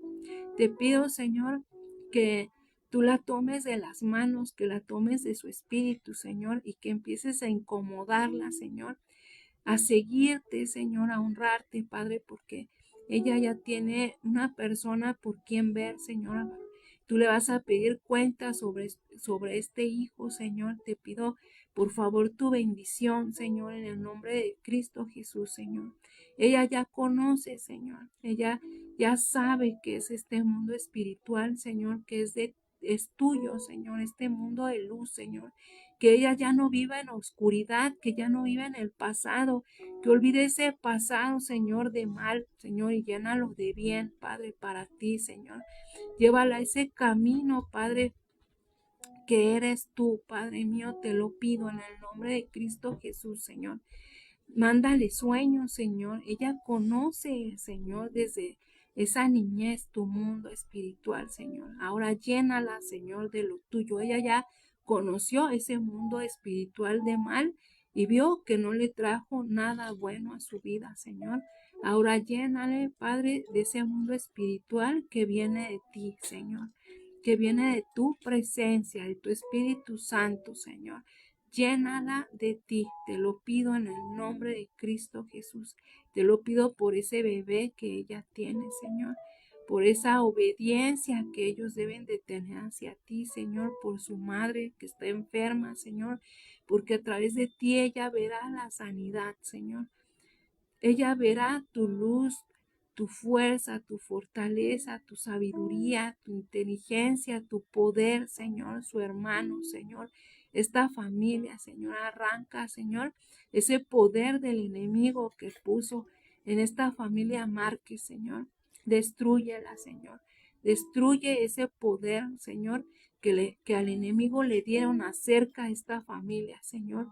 Te pido, Señor, que tú la tomes de las manos, que la tomes de su espíritu, Señor, y que empieces a incomodarla, Señor, a seguirte, Señor, a honrarte, Padre, porque ella ya tiene una persona por quien ver, Señor. Tú le vas a pedir cuentas sobre este hijo, Señor. Te pido, por favor, tu bendición, Señor, en el nombre de Cristo Jesús, Señor. Ella ya conoce, Señor. Ella ya sabe que es este mundo espiritual, Señor, que es tuyo, Señor, este mundo de luz, Señor. Que ella ya no viva en oscuridad, que ya no viva en el pasado, que olvide ese pasado, Señor, de mal, Señor, y llénalo de bien, Padre, para ti, Señor. Llévala a ese camino, Padre, que eres tú, Padre mío, te lo pido en el nombre de Cristo Jesús, Señor. Mándale sueños, Señor. Ella conoce, Señor, desde esa niñez tu mundo espiritual, Señor. Ahora llénala, Señor, de lo tuyo. Ella ya conoció ese mundo espiritual de mal y vio que no le trajo nada bueno a su vida, Señor. Ahora llénale, Padre, de ese mundo espiritual que viene de ti, Señor, que viene de tu presencia, de tu Espíritu Santo, Señor. Llénala de ti, te lo pido en el nombre de Cristo Jesús. Te lo pido por ese bebé que ella tiene, Señor, por esa obediencia que ellos deben de tener hacia ti, Señor, por su madre que está enferma, Señor, porque a través de ti ella verá la sanidad, Señor. Ella verá tu luz, tu fuerza, tu fortaleza, tu sabiduría, tu inteligencia, tu poder, Señor, su hermano, Señor. Esta familia, Señor, arranca, Señor, ese poder del enemigo que puso en esta familia Márquez, Señor. Destrúyela, Señor. Destruye ese poder, Señor, que al enemigo le dieron acerca a esta familia, Señor.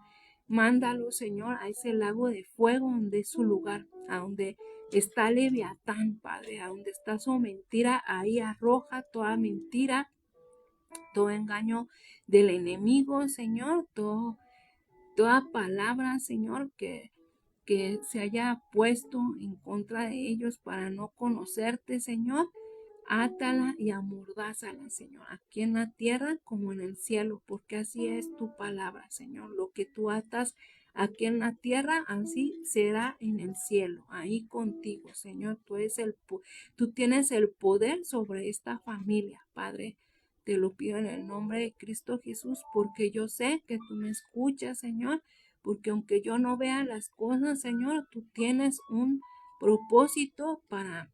Mándalo, Señor, a ese lago de fuego donde es su lugar, a donde está Leviatán, Padre, a donde está su mentira, ahí arroja toda mentira, todo engaño del enemigo, Señor, toda palabra, Señor, que se haya puesto en contra de ellos para no conocerte, Señor. Átala y amordázala, Señor, aquí en la tierra como en el cielo, porque así es tu palabra, Señor. Lo que tú atas aquí en la tierra, así será en el cielo, ahí contigo, Señor. Tú tienes el poder sobre esta familia, Padre. Te lo pido en el nombre de Cristo Jesús, porque yo sé que tú me escuchas, Señor, porque aunque yo no vea las cosas, Señor, tú tienes un propósito para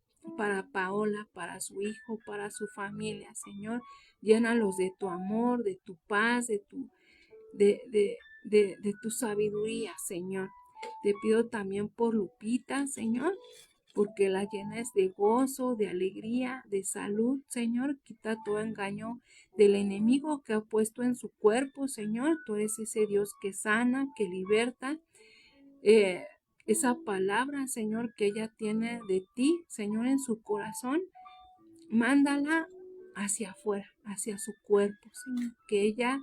Paola, para su hijo, para su familia, Señor. Llénalos de tu amor, de tu paz, de tu sabiduría, Señor. Te pido también por Lupita, Señor, porque la llenes de gozo, de alegría, de salud, Señor. Quita todo engaño del enemigo que ha puesto en su cuerpo, Señor. Tú eres ese Dios que sana, que liberta. Eh, esa palabra, Señor, que ella tiene de ti, Señor, en su corazón, mándala hacia afuera, hacia su cuerpo, Señor. Que ella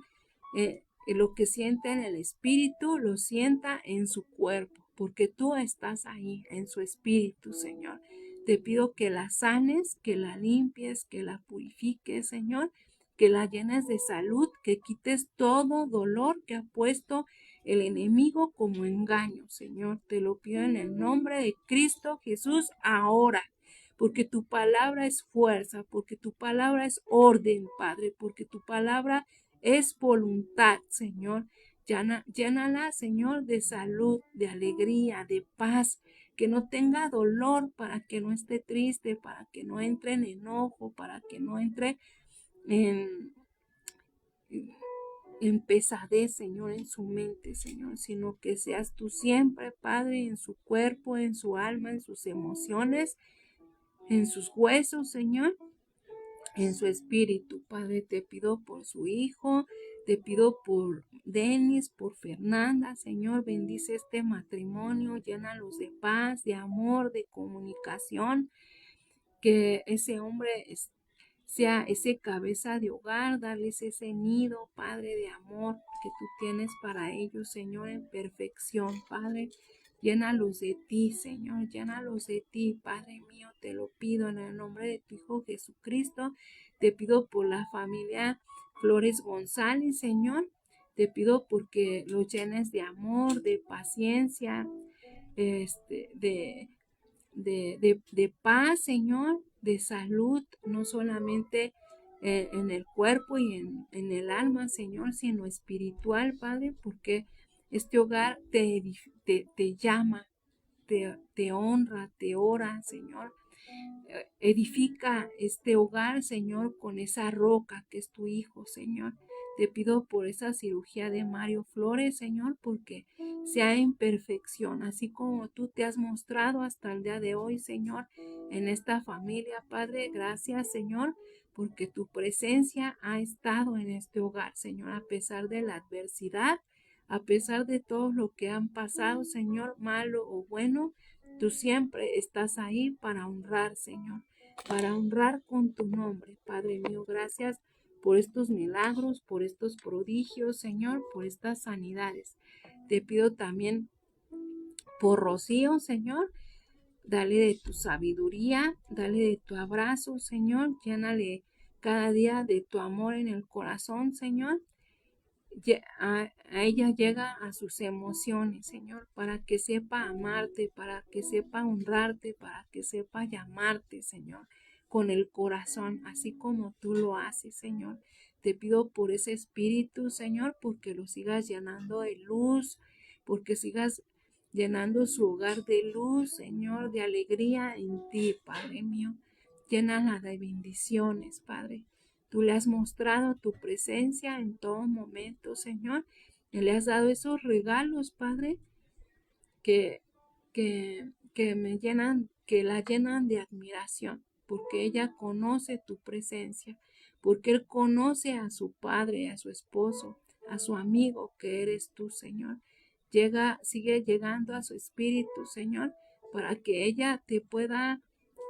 lo que siente en el espíritu, lo sienta en su cuerpo, porque tú estás ahí, en su espíritu, Señor. Te pido que la sanes, que la limpies, que la purifiques, Señor, que la llenes de salud, que quites todo dolor que ha puesto el enemigo como engaño, Señor. Te lo pido en el nombre de Cristo Jesús ahora, porque tu palabra es fuerza, porque tu palabra es orden, Padre, porque tu palabra es voluntad, Señor. Llénala, Señor, de salud, de alegría, de paz, que no tenga dolor, para que no esté triste, para que no entre en enojo, para que no entre en, en pesadez, Señor, en su mente, Señor, sino que seas tú siempre, Padre, en su cuerpo, en su alma, en sus emociones, en sus huesos, Señor, en su espíritu. Padre, te pido por su hijo, te pido por Denis, por Fernanda, Señor, bendice este matrimonio, llénalos de paz, de amor, de comunicación, que ese hombre sea ese cabeza de hogar, darles ese nido, Padre, de amor que tú tienes para ellos, Señor, en perfección, Padre. Llénalos de ti, Señor, llénalos de ti, Padre mío, te lo pido en el nombre de tu Hijo Jesucristo. Te pido por la familia Flores González, Señor. Te pido porque los llenes de amor, de paciencia, de paz, Señor, de salud, no solamente en el cuerpo y en el alma, Señor, sino espiritual, Padre, porque este hogar te llama, te honra, te ora, Señor. Edifica este hogar, Señor, con esa roca que es tu Hijo, Señor. Te pido por esa cirugía de Mario Flores, Señor, porque sea en perfección, así como tú te has mostrado hasta el día de hoy, Señor, en esta familia, Padre. Gracias, Señor, porque tu presencia ha estado en este hogar, Señor, a pesar de la adversidad, A pesar de todo lo que han pasado, Señor, malo o bueno, tú siempre estás ahí para honrar, Señor, para honrar con tu nombre. Padre mío, gracias por estos milagros, por estos prodigios, Señor, por estas sanidades. Te pido también por Rocío, Señor, dale de tu sabiduría, dale de tu abrazo, Señor, llénale cada día de tu amor en el corazón, Señor. A ella llega a sus emociones, Señor, para que sepa amarte, para que sepa honrarte, para que sepa llamarte, Señor, con el corazón, así como tú lo haces, Señor. Te pido por ese espíritu, Señor, porque lo sigas llenando de luz, porque sigas llenando su hogar de luz, Señor, de alegría en ti, Padre mío. Llénala de bendiciones, Padre. Tú le has mostrado tu presencia en todo momento, Señor, y le has dado esos regalos, Padre, que, que me llenan, que la llenan de admiración, porque ella conoce tu presencia, porque él conoce a su padre, a su esposo, a su amigo que eres tú, Señor. Sigue llegando a su espíritu, Señor, para que ella te pueda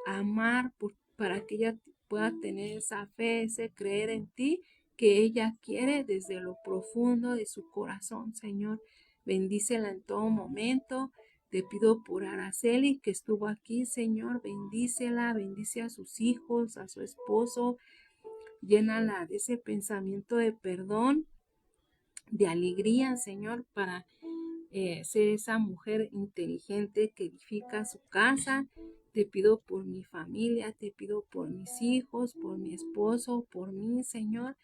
amar, para que ella pueda tener esa fe, ese creer en ti que ella quiere desde lo profundo de su corazón, Señor. Bendícela en todo momento. Te pido por Araceli que estuvo aquí, Señor. Bendícela, bendice a sus hijos, a su esposo. Llénala de ese pensamiento de perdón, de alegría, Señor, para ser esa mujer inteligente que edifica su casa. Te pido por mi familia, te pido por mis hijos, por mi esposo, por mí, Señor.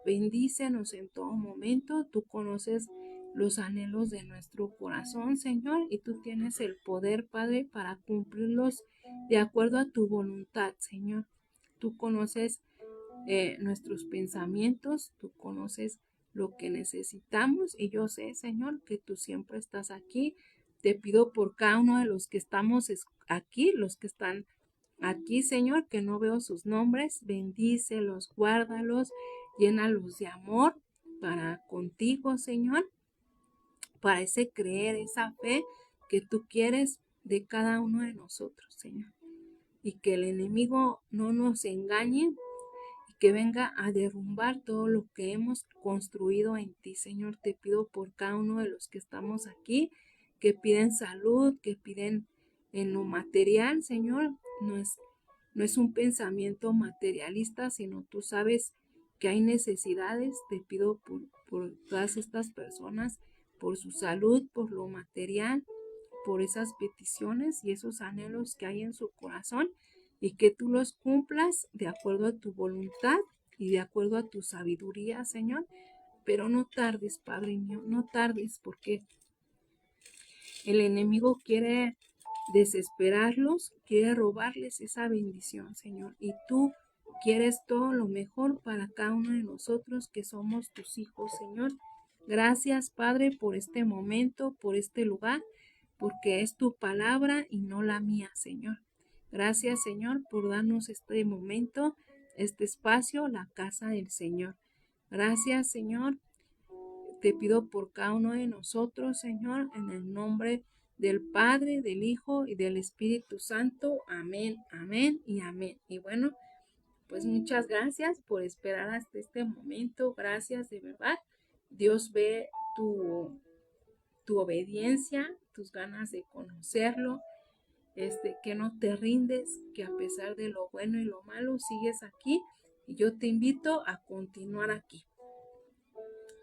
Bendícenos en todo momento. Tú conoces los anhelos de nuestro corazón, Señor, y tú tienes el poder, Padre, para cumplirlos de acuerdo a tu voluntad, Señor. Tú conoces nuestros pensamientos, tú conoces lo que necesitamos y yo sé, Señor, que tú siempre estás aquí. Te pido por cada uno de los que estamos aquí, los que están aquí, Señor, que no veo sus nombres, bendícelos, guárdalos, llénalos de amor para contigo, Señor, para ese creer, esa fe que tú quieres de cada uno de nosotros, Señor. Y que el enemigo no nos engañe, que venga a derrumbar todo lo que hemos construido en ti, Señor. Te pido por cada uno de los que estamos aquí, que piden salud, que piden en lo material, Señor. No es un pensamiento materialista, sino tú sabes que hay necesidades. Te pido por todas estas personas, por su salud, por lo material, por esas peticiones y esos anhelos que hay en su corazón y que tú los cumplas de acuerdo a tu voluntad y de acuerdo a tu sabiduría, Señor. Pero no tardes, Padre mío, no tardes, porque el enemigo quiere desesperarlos, quiere robarles esa bendición, Señor. Y tú quieres todo lo mejor para cada uno de nosotros que somos tus hijos, Señor. Gracias, Padre, por este momento, por este lugar, porque es tu palabra y no la mía, Señor. Gracias, Señor, por darnos este momento, este espacio, la casa del Señor. Gracias, Señor. Te pido por cada uno de nosotros, Señor, en el nombre del Padre, del Hijo y del Espíritu Santo. Amén, amén y amén. Y bueno, pues muchas gracias por esperar hasta este momento. Gracias de verdad. Dios ve tu obediencia, tus ganas de conocerlo, que no te rindes, que a pesar de lo bueno y lo malo sigues aquí. Y yo te invito a continuar aquí.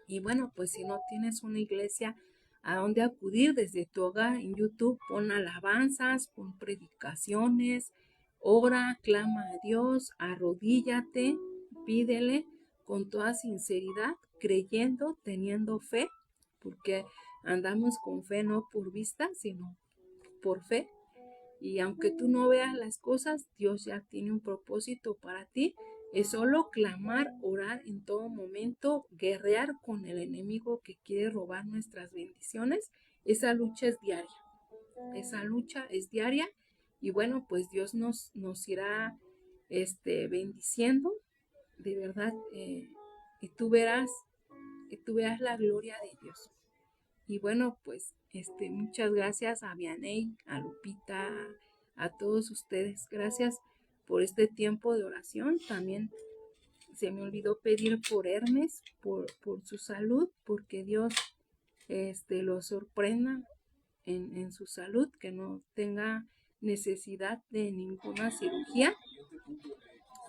Y bueno, pues si no tienes una iglesia a donde acudir desde tu hogar en YouTube, pon alabanzas, pon predicaciones, ora, clama a Dios, arrodíllate, pídele con toda sinceridad, creyendo, teniendo fe, porque andamos con fe no por vista, sino por fe. Y aunque tú no veas las cosas, Dios ya tiene un propósito para ti. Es solo clamar, orar en todo momento, guerrear con el enemigo que quiere robar nuestras bendiciones. Esa lucha es diaria. Esa lucha es diaria. Y bueno, pues Dios nos irá bendiciendo, de verdad. Y tú verás la gloria de Dios. Y bueno, pues muchas gracias a Vianey, a Lupita, a todos ustedes. Gracias por este tiempo de oración. También se me olvidó pedir por Hermes, por su salud, porque Dios lo sorprenda en su salud, que no tenga necesidad de ninguna cirugía.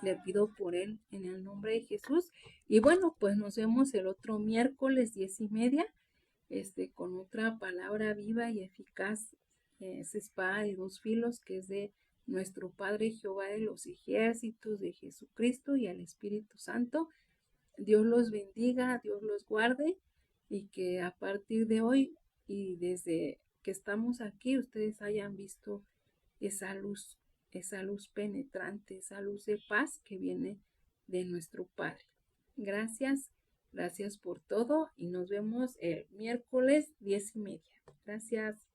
Le pido por él en el nombre de Jesús. Y bueno, pues nos vemos el otro miércoles 10:30, con otra palabra viva y eficaz, esa espada de dos filos que es de nuestro Padre Jehová de los ejércitos, de Jesucristo y al Espíritu Santo. Dios los bendiga, Dios los guarde y que a partir de hoy y desde que estamos aquí ustedes hayan visto esa luz penetrante, esa luz de paz que viene de nuestro Padre. Gracias, gracias por todo y nos vemos el miércoles 10:30. Gracias.